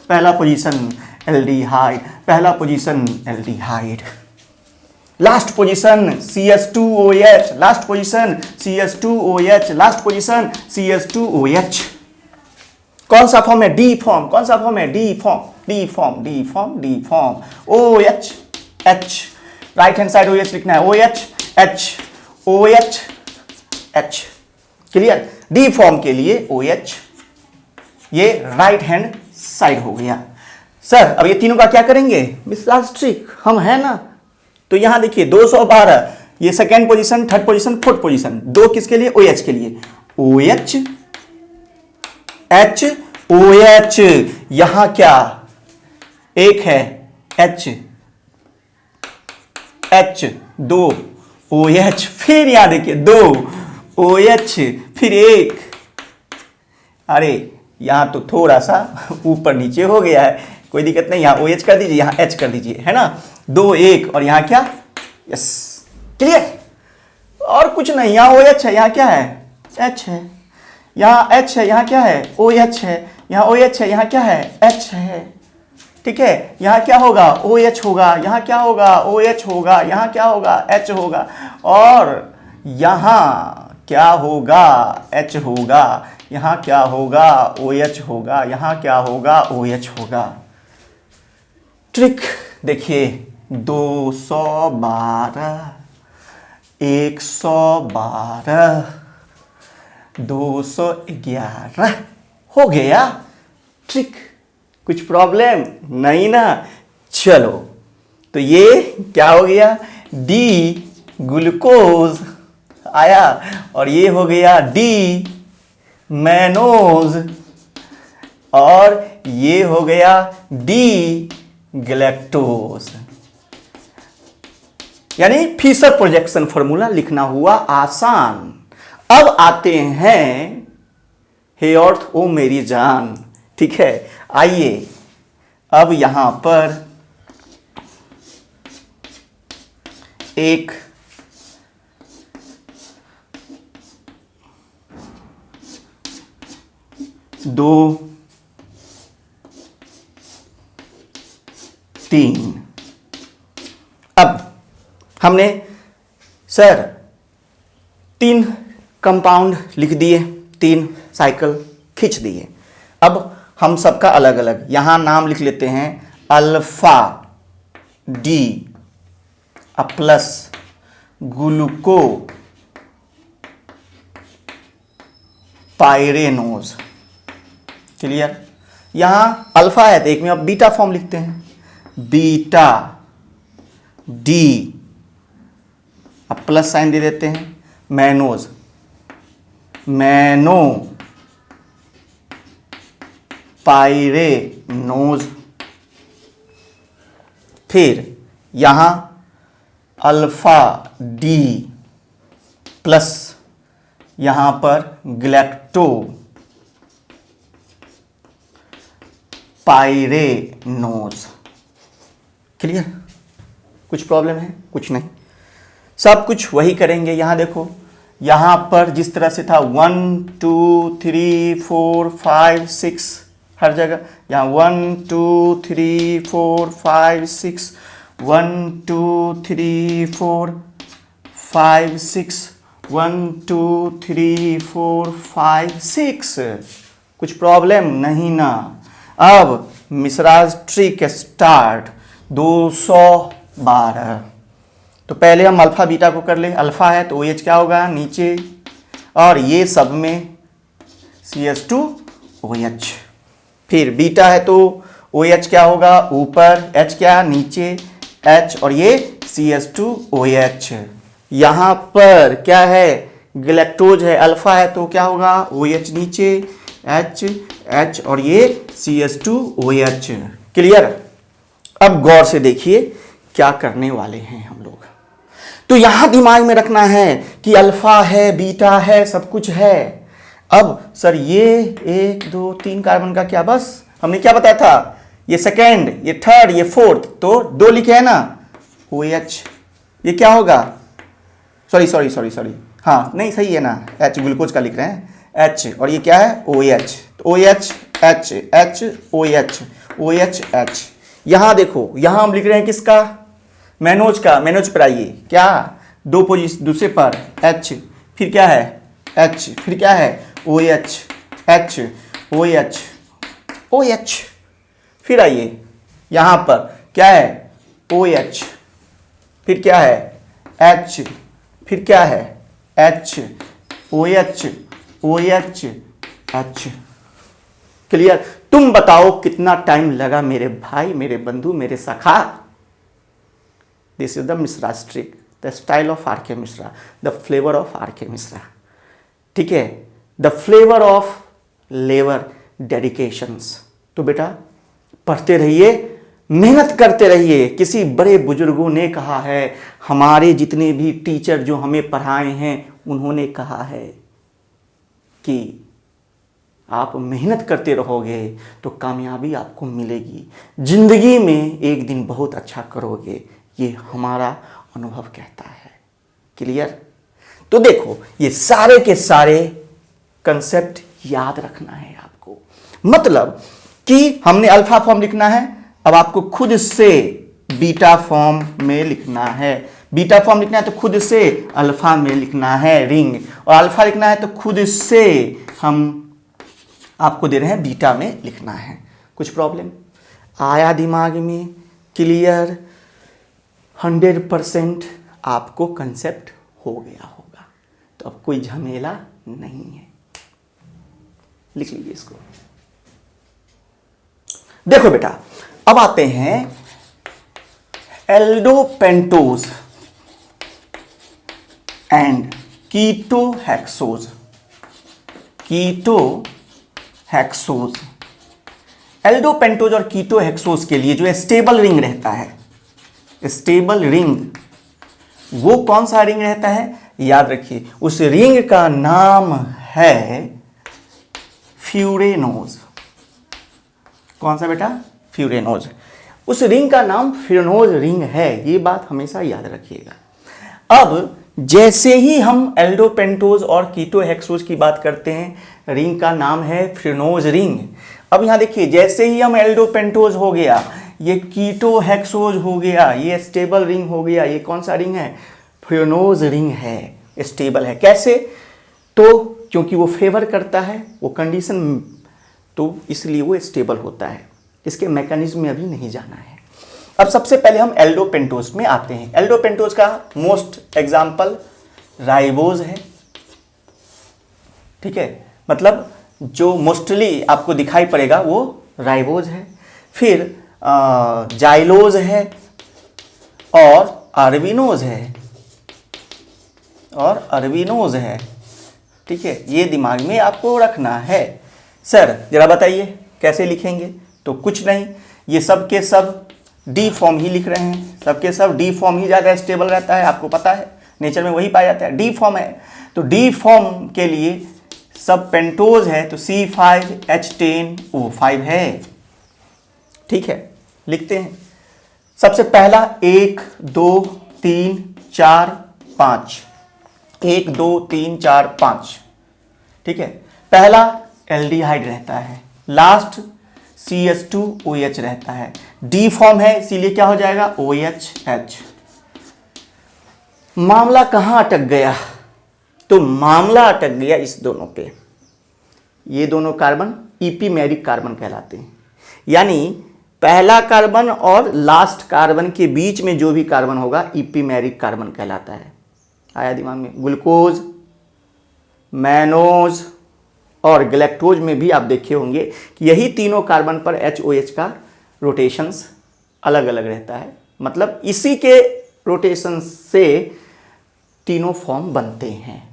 पहला पोजीशन एल्डिहाइड, पहला position aldehyde. Last position CH2OH, last position CH2OH, last position CH2OH। कौन सा फॉर्म है? D form. कौन सा फॉर्म है? D form, D form, D form, D form. OH H, right hand side OH लिखना है। OH H, OH H। Clear? D form के लिए OH, ये राइट हैंड साइड हो गया। सर अब ये तीनों का क्या करेंगे? मिसराज ट्रिक हम है ना। तो यहां देखिए 212, ये second position, third position, fourth position. दो किसके लिए? OH के लिए। OH H OH। यहां क्या? एक है H H, 2 OH, फिर यहां देखिए 2 OH, फिर एक। अरे यहां तो थोड़ा सा ऊपर नीचे हो गया है, कोई दिक्कत नहीं। यहां OH कर दीजिए, यहां H कर दीजिए, है ना। 2 1 और यहां क्या? Yes, clear. और कुछ नहीं, यहां OH है, यहां क्या है? H है। यहां H है, यहां क्या है? OH है। यहां OH है, यहां क्या है? H है। ठीक है, यहां क्या होगा? OH होगा। यहां क्या होगा? OH होगा। यहां क्या होगा? H होगा। और यहां क्या होगा? H होगा। यहां क्या होगा? OH होगा। यहां क्या होगा? OH होगा। ट्रिक देखिए 212, 112, 211 हो गया ट्रिक। कुछ प्रॉब्लम नहीं ना? चलो, तो ये क्या हो गया? डी ग्लूकोज आया और ये हो गया डी मैनोज और ये हो गया डी गैलेक्टोज। यानी फिशर प्रोजेक्शन फॉर्मूला लिखना हुआ आसान। अब आते हैं हे अर्थ ओ मेरी जान। ठीक है, आइए अब यहां पर एक दो तीन। अब हमने सर 3 कंपाउंड लिख दिए, 3 साइकिल खींच दिए। अब हम सबका अलग अलग यहां नाम लिख लेते हैं। Alpha D plus ग्लूको पाइरेनोज। क्लियर? यहां अल्फा है तो एक में अब बीटा फॉर्म लिखते हैं। बीटा डी अब प्लस साइन दे देते हैं। मैनोज, मैनो पाइरेनोज। फिर यहां अल्फा डी प्लस यहां पर गैलेक्टो पाइरेनोज। क्लियर? कुछ प्रॉब्लम है? कुछ नहीं, सब कुछ वही करेंगे। यहां देखो, यहां पर जिस तरह से था 1 2 3 4 5 6 हर जगह, यहां 1 2 3 4 5 6 1 2 3 4 5 6 1 2 3 4 5 6। कुछ प्रॉब्लम नहीं ना? अब मिसराज ट्रिक स्टार्ट। 212। तो पहले हम अल्फा बीटा को कर ले। अल्फा है तो OH क्या होगा? नीचे, और ये सब में CH2OH। फिर बीटा है तो OH क्या होगा? ऊपर, H क्या? नीचे, H, और ये CH2OH। यहां पर क्या है? गैलेक्टोज है। अल्फा है तो क्या होगा? OH नीचे, H, H, और ये CH2OH। क्लियर? अब गौर से देखिए क्या करने वाले हैं हम लोग। तो यहां दिमाग में रखना है कि अल्फा है, बीटा है, सब कुछ है। अब सर ये 1 2 3 कार्बन का क्या, बस हमने क्या बताया था, ये सेकेंड, ये थर्ड, ये फोर्थ, तो 2 लिखे है ना, OH। ये क्या होगा, सॉरी, हाँ नहीं सही है ना, H ग्लूकोज का लिख रहे हैं, H, और ये क्या है OH, तो OH H H OH OH H। यहां देखो, यहां हम लिख रहे हैं किसका, मैनोज का, मैनोज पर आइए, क्या 2 पोजीशन दूसरे पर H, फिर क्या है H, फिर क्या है OH H OH OH, फिर आइए यहां पर क्या है OH, फिर क्या है H, फिर क्या है H OH OH H। Clear. तुम बताओ कितना टाइम लगा मेरे भाई, मेरे बंधु, मेरे सखा। This is the Mishra trick, the style of R K. Mishra, the flavour of R K. Mishra. ठीक है, the flavour of labour dedications. तो बेटा पढ़ते रहिए, मेहनत करते रहिए। किसी बड़े बुजुर्गों ने कहा है, हमारे जितने भी टीचर जो हमें पढ़ाए हैं उन्होंने कहा है कि आप मेहनत करते रहोगे तो कामयाबी आपको मिलेगी, जिंदगी में एक दिन बहुत अच्छा करोगे, ये हमारा अनुभव कहता है। क्लियर। तो देखो ये सारे के सारे कंसेप्ट याद रखना है आपको, मतलब कि हमने अल्फा फॉर्म लिखना है, अब आपको खुद से बीटा फॉर्म में लिखना है, बीटा फॉर्म लिखना है तो खुद से अल्फा में लिखना है रिंग, और अल्फा लिखना है तो खुद से हम आपको दे रहे हैं बीटा में लिखना है। कुछ प्रॉब्लम आया दिमाग में? क्लियर, 100% आपको कंसेप्ट हो गया होगा, तो अब कोई झमेला नहीं है। लिख लीजिए इसको। देखो बेटा, अब आते हैं एल्डोपेंटोज एंड कीटोहेक्सोज। कीटोहेक्सोज, एल्डोपेंटोज और कीटोहेक्सोज के लिए जो स्टेबल रिंग रहता है, स्टेबल रिंग, वो कौन सा रिंग रहता है? याद रखिए, उस रिंग का नाम है फ्यूरेनोज। कौन सा बेटा? फ्यूरेनोज। उस रिंग का नाम फ्यूरेनोज रिंग है, ये बात हमेशा याद रखिएगा। अब जैसे ही हम एल्डोपेंटोज और कीटोहेक्सोज की बात करते हैं, रिंग का नाम है फ्यूरेनोज रिंग। अब यहां देखिए, जैसे ही हम एल्डोपेंटोज हो गया, ये कीटोहेक्सोज हो गया, ये स्टेबल रिंग हो गया, ये कौन सा रिंग है? फ्यूरेनोज रिंग है, स्टेबल है। कैसे? तो क्योंकि वो फेवर करता है वो कंडीशन, तो इसलिए वो स्टेबल होता है। इसके मैकेनिज्म में अभी नहीं जाना है। अब सबसे पहले हम एल्डोपेंटोज में आते हैं। एल्डोपेंटोज का मोस्ट एग्जाम्पल राइबोज है। ठीक है, मतलब जो मोस्टली आपको दिखाई पड़ेगा वो राइबोज है, फिर जाइलोज है और अरबिनोज है, ठीक है, ये दिमाग में आपको रखना है। सर जरा बताइए कैसे लिखेंगे? तो कुछ नहीं, ये सब के सब डी फॉर्म ही लिख रहे हैं, सबके सब डी फॉर्म ही ज़्यादा स्टेबल रहता है, आपको पता है, नेचर में वही पाया जाता है, डी फॉर्म है। तो डी फॉर्म के लिए सब पेंटोज है तो C5H10O5 है। ठीक है, लिखते हैं। सबसे पहला 1 2 3 4 5, 1 2 3 4 5। ठीक है, पहला एल्डिहाइड रहता है, लास्ट CH2OH रहता है, डी फॉर्म है इसीलिए क्या हो जाएगा? OHH। मामला कहां अटक गया? तो मामला अटक गया इस दोनों पे। ये दोनों कार्बन इपीमेरिक कार्बन कहलाते हैं, यानी पहला कार्बन और लास्ट कार्बन के बीच में जो भी कार्बन होगा इपीमेरिक कार्बन कहलाता है। आया दिमाग में? ग्लूकोज, मैनोज और गैलेक्टोज में भी आप देखे होंगे कि यही तीनों कार्बन पर HOH का रोटेशंस अलग अलग रहता है, मतलब इसी के रोटेशन से तीनों फॉर्म बनते हैं।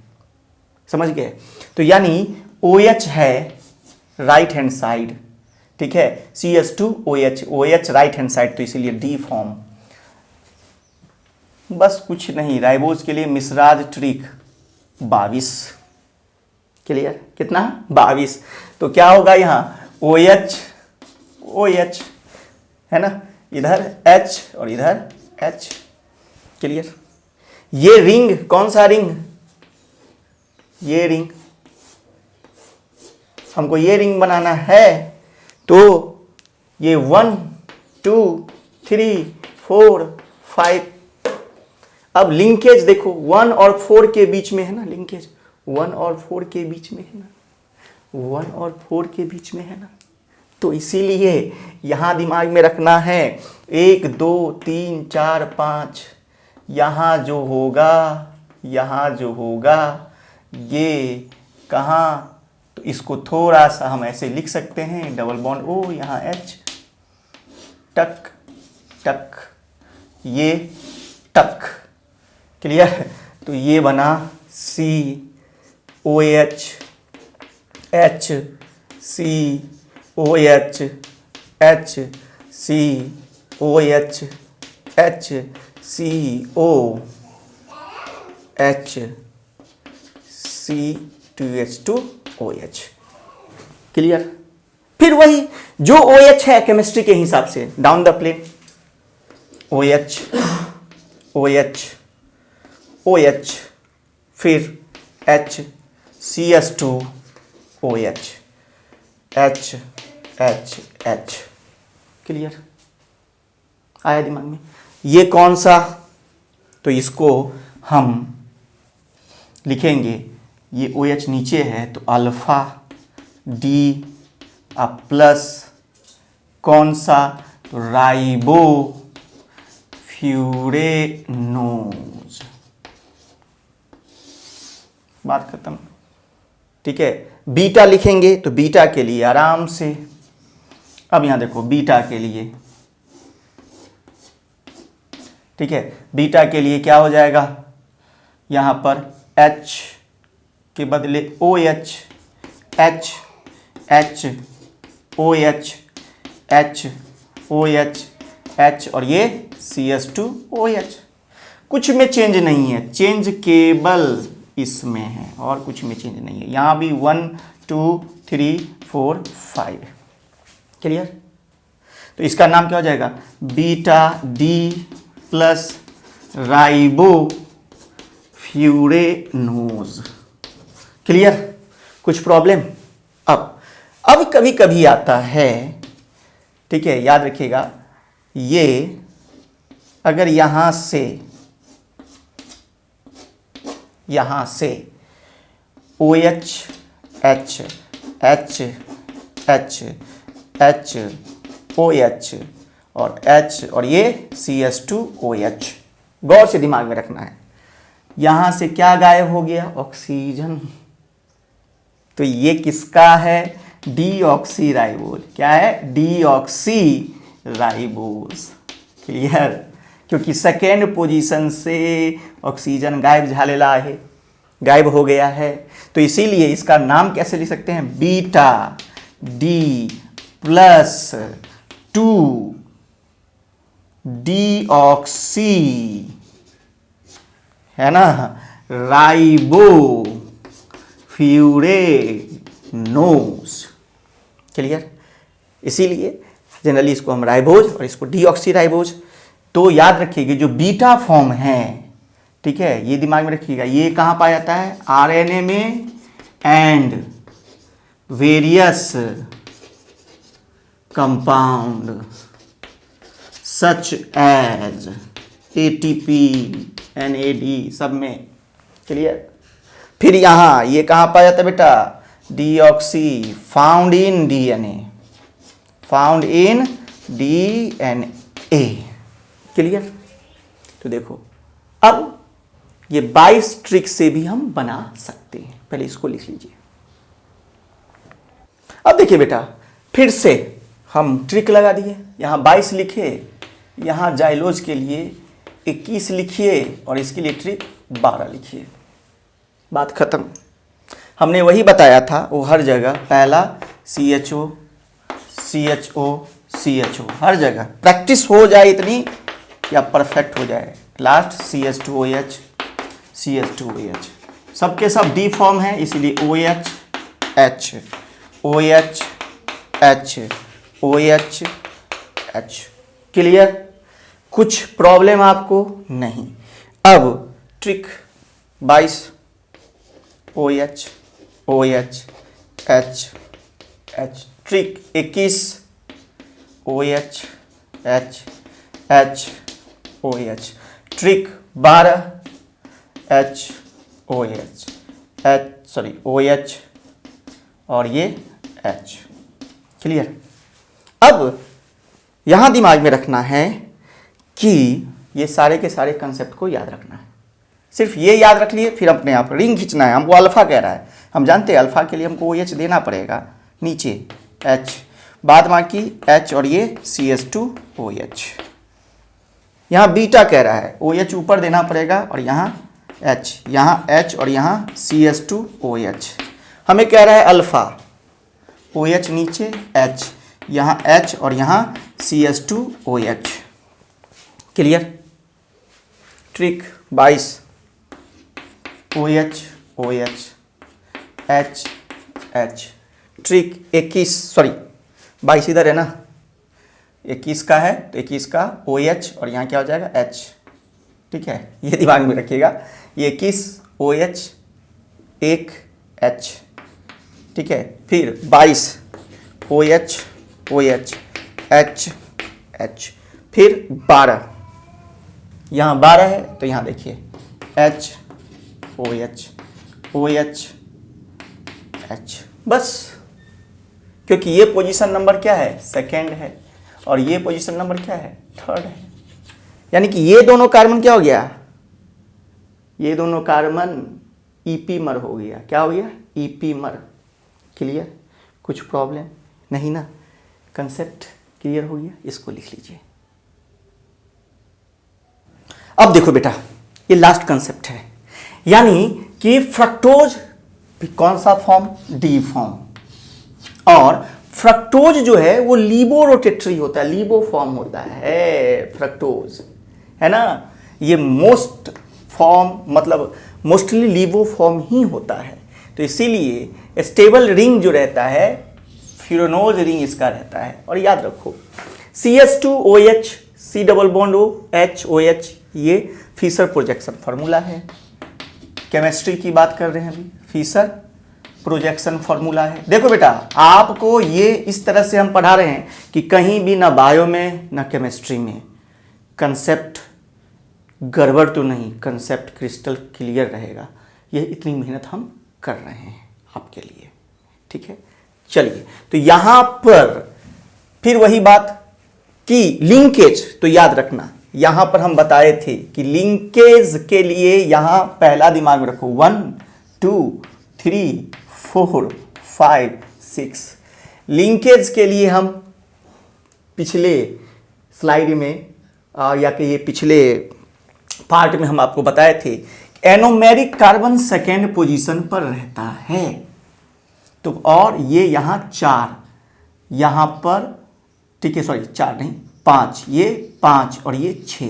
समझ गए? तो यानी OH है राइट हैंड साइड, ठीक है, CH2OH, OH right hand side, तो इसीलिए डी फॉर्म। बस कुछ नहीं, राइबोज के लिए मिश्राज ट्रिक 22। क्लियर? कितना? 22। तो क्या होगा यहाँ OH OH है ना, इधर H और इधर H। क्लियर? ये रिंग, कौन सा रिंग? ये रिंग, हमको ये रिंग बनाना है। तो ये 1 2 3 4 5। अब लिंकेज देखो, 1 और 4 के बीच में है ना लिंकेज, 1 और 4 के बीच में है ना, 1 और 4 के बीच में है ना। तो इसीलिए यहां दिमाग में रखना है 1 2 3 4 5। यहां जो होगा ये कहाँ, तो इसको थोड़ा सा हम ऐसे लिख सकते हैं, डबल बॉन्ड O, यहाँ H, टक टक, ये टक। क्लियर? तो ये बना COH H COH H COH H COH C2H2OH। Clear? फिर वही जो OH है केमिस्ट्री के हिसाब से, down the plane OH OH OH, फिर H CS2OH H H H। Clear? आया दिमाग में? ये कौन सा, तो इसको हम लिखेंगे, ये OH नीचे है तो अल्फा D प्लस कौन सा, तो राइबो फ्यूरेनोज। बात खत्म। ठीक है? बीटा लिखेंगे तो बीटा के लिए आराम से, अब यहां देखो बीटा के लिए, ठीक है, बीटा के लिए क्या हो जाएगा, यहां पर H के बदले OH H H OH H OH H और ये CS2OH। कुछ में चेंज नहीं है, चेंज केवल इसमें है और कुछ में चेंज नहीं है। यहां भी 1 2 3 4 5। क्लियर? तो इसका नाम क्या हो जाएगा, beta D plus ribo furanose. Clear? कुछ प्रॉब्लम? अब कभी कभी आता है, ठीक है, याद रखिएगा, ये अगर यहां से OH H H H H OH और H और ये CS2OH। गौर से दिमाग में रखना है, यहां से क्या गायब हो गया, ऑक्सीजन। तो ये किसका है, डीऑक्सीराइबोज। क्या है, डीऑक्सीराइबोज। क्लियर? क्योंकि सेकेंड पोजीशन से ऑक्सीजन गायब हो गया है, तो इसीलिए इसका नाम कैसे लिख सकते हैं, बीटा D प्लस 2 डीऑक्सी, है ना, राइबो फ्यूरेनोज। क्लियर? इसीलिए जनरली इसको हम राइबोज और इसको डीऑक्सीराइबोज। तो याद रखिएगा जो बीटा फॉर्म है, ठीक है, ये दिमाग में रखिएगा, ये कहां पाया जाता है, आरएनए में and various compound such as ATP NAD सब में। क्लियर? फिर यहां ये कहां पाया जाता है बेटा, deoxy found in DNA। Clear? तो देखो अब ये 22 ट्रिक से भी हम बना सकते हैं, पहले इसको लिख लीजिए। अब देखिए बेटा, फिर से हम ट्रिक लगा दिए, यहां 22 लिखे, यहां जाइलोज के लिए 21 लिखिए और इसके लिए ट्रिक 12 लिखिए। बात खत्म। हमने वही बताया था, वो हर जगह पहला CHO CHO CHO, हर जगह प्रैक्टिस हो जाए इतनी या परफेक्ट हो जाए, लास्ट CH2OH, CH2OH, सबके सब डी फॉर्म है, इसीलिए OH H, OH H, OH H। Clear? कुछ प्रॉब्लम आपको नहीं। अब trick 22, OH OH H H, trick 21, OH H H OH, trick 12, H OH H, sorry OH और ये H। क्लियर? अब यहां दिमाग में रखना है कि ये सारे के सारे कंसेप्ट को याद रखना है। सिर्फ ये याद रख लिए, फिर अपने आप रिंग खींचना है। हमको अल्फा कह रहा है, हम जानते हैं अल्फा के लिए हमको OH देना पड़ेगा, नीचे H, बाद बाकी H और ये CH2OH। यहाँ बीटा कह रहा है, OH ऊपर देना पड़ेगा और यहाँ H, यहाँ H और यहाँ CH2OH। हमें कह रहा है अल्फा, OH नीचे H, यहाँ H और यहाँ CH2OH। Clear? Trick 22, OH OH H H, trick 21, sorry 22 इधर है ना, 21 का है तो 21 का OH और यहाँ क्या हो जाएगा H। ठीक है, ये दिमाग में रखिएगा, ये 21 OH 1 H। ठीक है, फिर 22 OH OH H H, फिर 12, यहाँ 12 है तो यहाँ देखिए H OH OH H, बस। क्योंकि ये पोजीशन नंबर क्या है, सेकेंड है, और ये पोजीशन नंबर क्या है, थर्ड है। यानी कि ये दोनों कार्बन क्या हो गया, ये दोनों कार्बन ईपीमर हो गया। क्या हो गया, ईपीमर। क्लियर? कुछ प्रॉब्लम नहीं ना? कंसेप्ट क्लियर हो गया? इसको लिख लीजिए। अब देखो बेटा, ये लास्ट कंसेप्ट है, यानी कि फ्रक्टोज कौन सा फॉर्म, डी फॉर्म, और फ्रक्टोज जो है वो लीबो रोटेटरी होता है, लीबो फॉर्म होता है फ्रक्टोज, है ना। ये मोस्ट फॉर्म मतलब मोस्टली लीबो फॉर्म ही होता है, तो इसीलिए स्टेबल रिंग जो रहता है फ्यूरानोज रिंग इसका रहता है। और याद रखो CH2OH C double bond O H OH, ये फिशर प्रोजेक्शन फार्मूला है। केमिस्ट्री की बात कर रहे हैं अभी, फिशर प्रोजेक्शन फार्मूला है। देखो बेटा, आपको ये इस तरह से हम पढ़ा रहे हैं कि कहीं भी ना बायो में ना केमिस्ट्री में कंसेप्ट गड़बड़ तो नहीं, कंसेप्ट क्रिस्टल क्लियर रहेगा। ये इतनी मेहनत हम कर रहे हैं आपके लिए, ठीक है। चलिए, तो यहां पर फिर वही बात कि लिंकेज, तो याद रखना यहां पर हम बताए थे कि लिंकेज के लिए यहां पहला दिमाग में रखो 1 2 3 4 5 6। लिंकेज के लिए हम पिछले स्लाइड में या कि ये पिछले पार्ट में हम आपको बताए थे, एनोमेरिक कार्बन सेकेंड पोजीशन पर रहता है। तो और ये यहां 4, यहां पर, ठीक है, सॉरी 4 नहीं 5, ये 5 और ये 6,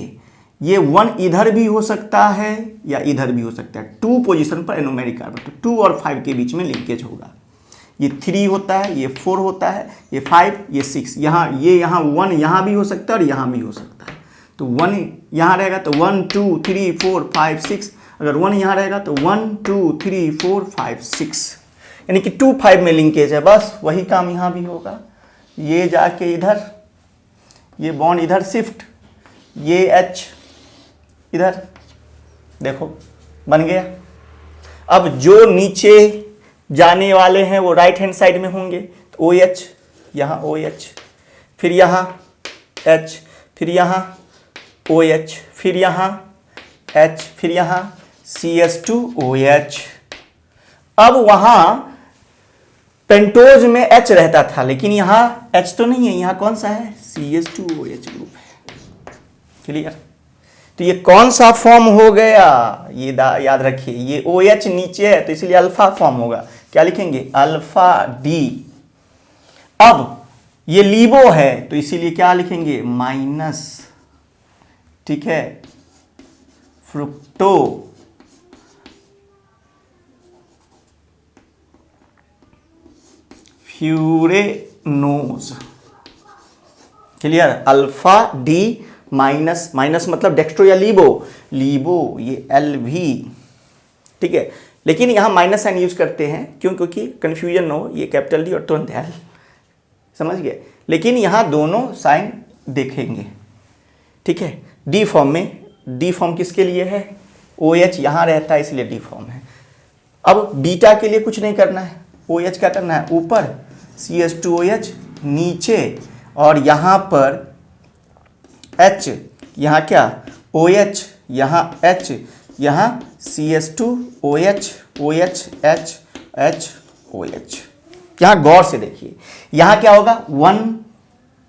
ये 1 इधर भी हो सकता है या इधर भी हो सकता है। 2 पोजीशन पर एनोमेरिक कार्बन, तो 2 और 5 के बीच में लिंकेज होगा। ये 3 होता है, ये 4 होता है, ये 5, ये 6, यहाँ ये यहाँ 1 यहाँ भी हो सकता है और यहाँ भी हो सकता है। तो 1 यहाँ रहेगा तो 1 2 3 4 5 6, अगर 1 यहाँ रहेगा तो 1 2 3 4 5 6, यानी कि 2 5 में लिंकेज है। बस वही काम यहाँ भी होगा। ये जाके इधर, ये बॉन्ड इधर शिफ्ट, ये H इधर, देखो बन गया। अब जो नीचे जाने वाले हैं वो राइट हैंड साइड में होंगे, तो OH, यहाँ OH, फिर यहाँ H, फिर यहाँ OH, फिर यहाँ H, फिर यहाँ CH2OH। अब वहाँ पेंटोज में H रहता था, लेकिन यहाँ H तो नहीं है, यहाँ कौन सा है, CH2OH ग्रुप है। क्लियर? तो ये कौन सा फॉर्म हो गया, ये याद रखिए, ये OH नीचे है तो इसलिए अल्फा फॉर्म होगा। क्या लिखेंगे, अल्फा डी। अब ये लीबो है तो इसीलिए क्या लिखेंगे, माइनस, ठीक है, fructo furanose. Clear. Alpha D minus, minus मतलब डेक्स्ट्रो या लीबो, लीबो ये LV, ठीक है। लेकिन यहां माइनस साइन यूज करते हैं क्यों, क्योंकि कंफ्यूजन न हो, ये कैपिटल डी और तुरंत L, समझ गए। लेकिन यहां दोनों साइन देखेंगे, ठीक है। डी फॉर्म में, डी फॉर्म किसके लिए है, OH यहां रहता है इसलिए डी फॉर्म है। अब बीटा के लिए कुछ नहीं करना है, OH क्या करना है, ऊपर CH2OH नीचे, और यहां पर H, यहाँ क्या OH, यहाँ H, यहाँ CH2OH, OH H H OH। यहाँ गौर से देखिए, यहाँ क्या होगा 1,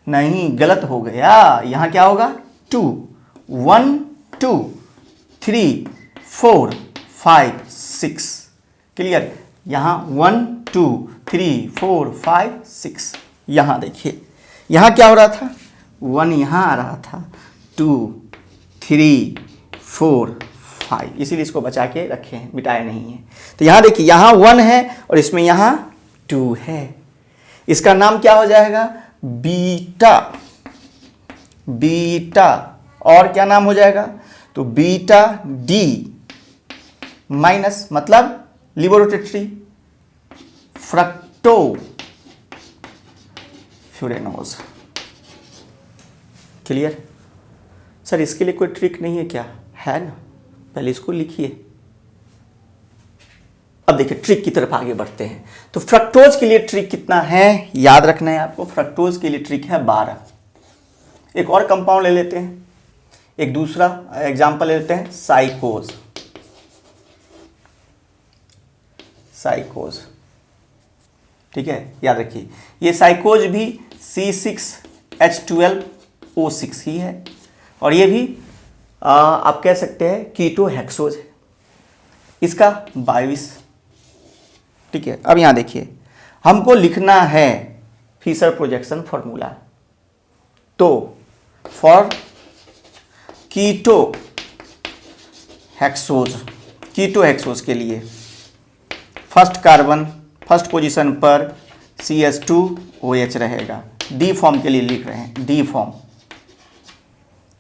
नहीं गलत हो गया, यहाँ क्या होगा 2, 1 2 3 4 5 6। क्लियर। यहाँ 1 2 3 4 5 6। यहाँ देखिए, यहाँ क्या हो रहा था, 1 यहाँ आ रहा था, 2 3 4 5, इसीलिए इसको बचा के रखे हैं, मिटाया नहीं है। तो यहाँ देखिए, यहाँ 1 है और इसमें यहाँ 2 है। इसका नाम क्या हो जाएगा, बीटा। बीटा और क्या नाम हो जाएगा, तो बीटा डी माइनस मतलब लिबोरोटेटरी फ्रक्टो फ्यूरेनोज। क्लियर। सर इसके लिए कोई ट्रिक नहीं है क्या, है ना, पहले इसको लिखिए। अब देखिए ट्रिक की तरफ आगे बढ़ते हैं। तो फ्रक्टोज के लिए ट्रिक कितना है याद रखना है आपको, फ्रक्टोज के लिए ट्रिक है 12। एक और कंपाउंड ले लेते हैं, एक दूसरा एग्जांपल ले लेते हैं, साइकोज। साइकोज, ठीक है, याद रखिए ये साइकोज भी C6H12O6 ही है, और ये भी आप कह सकते हैं कीटो हेक्सोज है। इसका 22, ठीक है। अब यहां देखिए, हमको लिखना है फिशर प्रोजेक्शन फॉर्मूला। तो for keto hexose, keto hexose के लिए फर्स्ट कार्बन फर्स्ट पोजीशन पर CH2OH रहेगा। डी फॉर्म के लिए लिख रहे हैं, डी फॉर्म,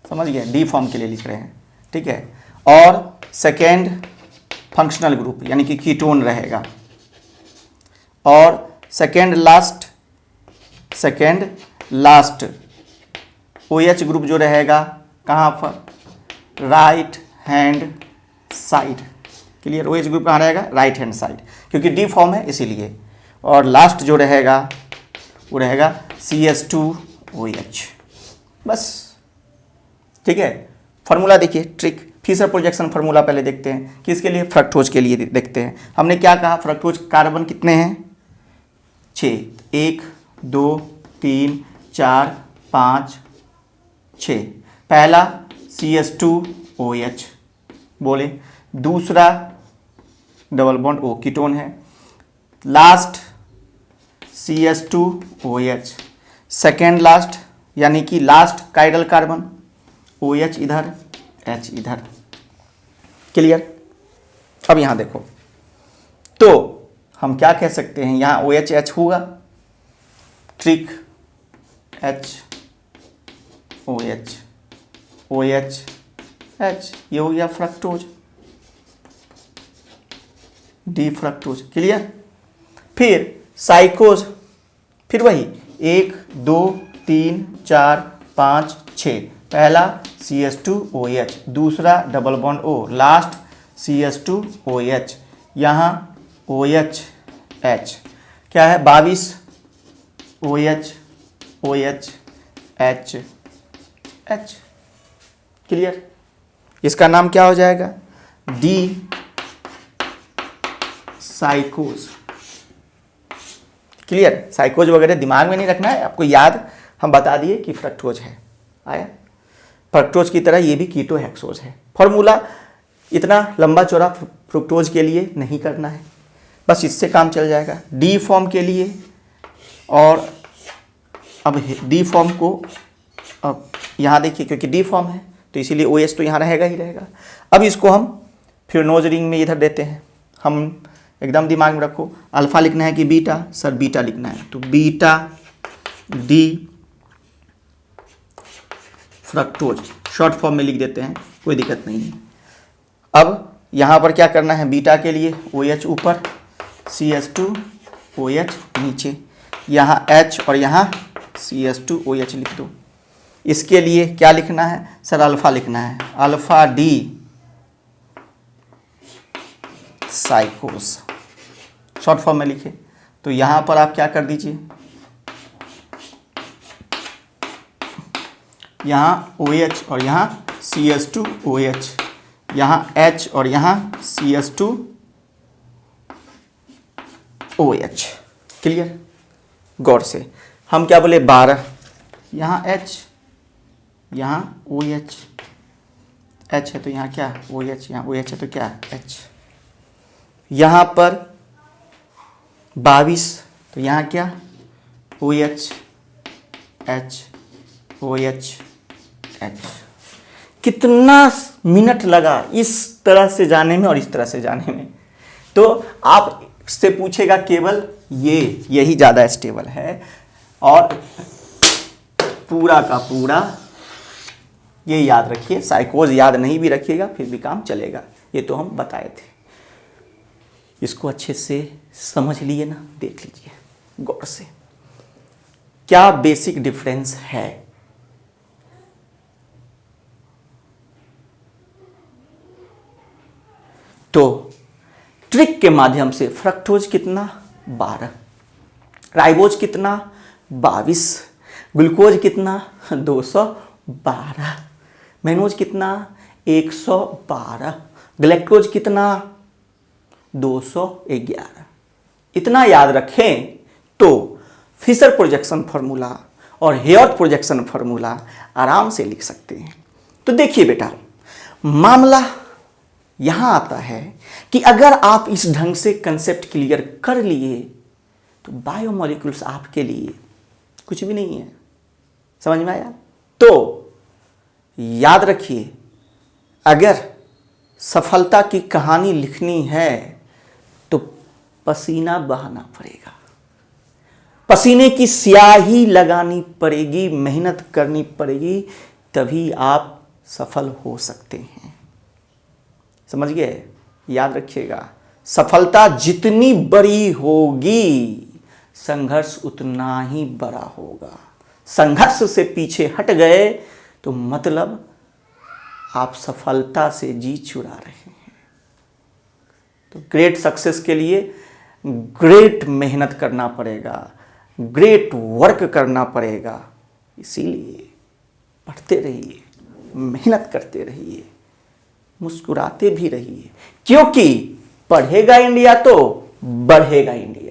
समझ गए, डी फॉर्म के लिए लिख रहे हैं, ठीक है। और सेकेंड फंक्शनल ग्रुप यानी कि कीटोन रहेगा, और सेकेंड लास्ट OH ग्रुप जो रहेगा कहाँ पर, right hand side. Clear. OH group कहाँ रहेगा, राइट हैंड साइड, क्योंकि डी फॉर्म है इसीलिए। और लास्ट जो रहेगा वो रहेगा CH2OH, बस, ठीक है। फार्मूला देखिए, ट्रिक फिशर प्रोजेक्शन फार्मूला पहले देखते हैं, किसके लिए, फ्रक्टोज के लिए देखते हैं। हमने क्या कहा, फ्रक्टोज कार्बन कितने हैं 6, 1 2 3 4 5 6। पहला CH2OH बोले, दूसरा डबल बॉन्ड O कीटोन है, लास्ट CH2OH, सेकेंड लास्ट यानी कि लास्ट काइरल कार्बन, OH इधर H इधर। क्लियर। अब यहां देखो, तो हम क्या कह सकते हैं, यहां OH H होगा, ट्रिक HOH OH H, ये हो गया फ्रक्टोज, डी फ्रक्टोज। क्लियर। फिर साइकोज, फिर वही 1 2 3 4 5 6। पहला CH2OH, दूसरा double bond O, last CH2OH, यहाँ OH H, क्या है 22 OH OH H H। Clear. इसका नाम क्या हो जाएगा, डी साइकोज। क्लियर। साइकोज वगैरह दिमाग में नहीं रखना है आपको, याद हम बता दिए कि फ्रक्टोज है, आया। फ्रक्टोज की तरह ये भी कीटो हेक्सोज है। फॉर्मूला इतना लंबा चौड़ा फ्रुक्टोज के लिए नहीं करना है, बस इससे काम चल जाएगा। डी फॉर्म के लिए, और अब डी फॉर्म को अब यहाँ देखिए, क्योंकि डी फॉर्म है तो इसीलिए OH तो यहाँ रहेगा ही रहेगा। अब इसको हम फिर नोज रिंग में इधर देते हैं। हम एकदम दिमाग में रखो, अल्फा लिखना है कि बीटा, सर बीटा लिखना है, तो beta D fructose short form में लिख देते हैं, कोई दिक्कत नहीं है। अब यहाँ पर क्या करना है, बीटा के लिए OH ऊपर, CH2OH नीचे, यहाँ H और यहाँ CH2OH लिख दो। इसके लिए क्या लिखना है सर, अल्फा लिखना है, अल्फा डी साइकोस शॉर्ट फॉर्म में लिखे। तो यहाँ पर आप क्या कर दीजिए, यहाँ OH और यहाँ CH2OH, यहाँ H और यहाँ CH2OH। क्लियर, गौर से। हम क्या बोले 12, यहाँ H, यहाँ OH, H है तो यहाँ क्या OH, यहाँ OH है तो क्या H, यहाँ पर 22 तो यहाँ क्या OH H OH H। कितना मिनट लगा इस तरह से जाने में और इस तरह से जाने में। तो आप से पूछेगा केवल यही ज़्यादा स्टेबल है, और पूरा का पूरा ये याद रखिए। साइकोज याद नहीं भी रखिएगा फिर भी काम चलेगा, ये तो हम बताए थे। इसको अच्छे से समझ लिए ना, देख लीजिए गौर से क्या बेसिक डिफरेंस है। तो ट्रिक के माध्यम से फ्रक्टोज कितना 12, राइबोज कितना 22, ग्लूकोज कितना 212, मैनोज कितना 112, ग्लैक्टोज कितना 211। इतना याद रखें तो फिशर प्रोजेक्शन फार्मूला और हेयर्थ प्रोजेक्शन फार्मूला आराम से लिख सकते हैं। तो देखिए बेटा, मामला यहाँ आता है कि अगर आप इस ढंग से कंसेप्ट क्लियर कर लिए तो बायोमोलिक्यूल्स आपके लिए कुछ भी नहीं है। समझ में आया? तो याद रखिए, अगर सफलता की कहानी लिखनी है तो पसीना बहाना पड़ेगा, पसीने की स्याही लगानी पड़ेगी, मेहनत करनी पड़ेगी, तभी आप सफल हो सकते हैं। समझ गए? याद रखिएगा, सफलता जितनी बड़ी होगी संघर्ष उतना ही बड़ा होगा। संघर्ष से पीछे हट गए तो मतलब आप सफलता से जी चुरा रहे हैं। तो ग्रेट सक्सेस के लिए ग्रेट मेहनत करना पड़ेगा, ग्रेट वर्क करना पड़ेगा। इसीलिए पढ़ते रहिए, मेहनत करते रहिए, मुस्कुराते भी रहिए, क्योंकि पढ़ेगा इंडिया तो बढ़ेगा इंडिया।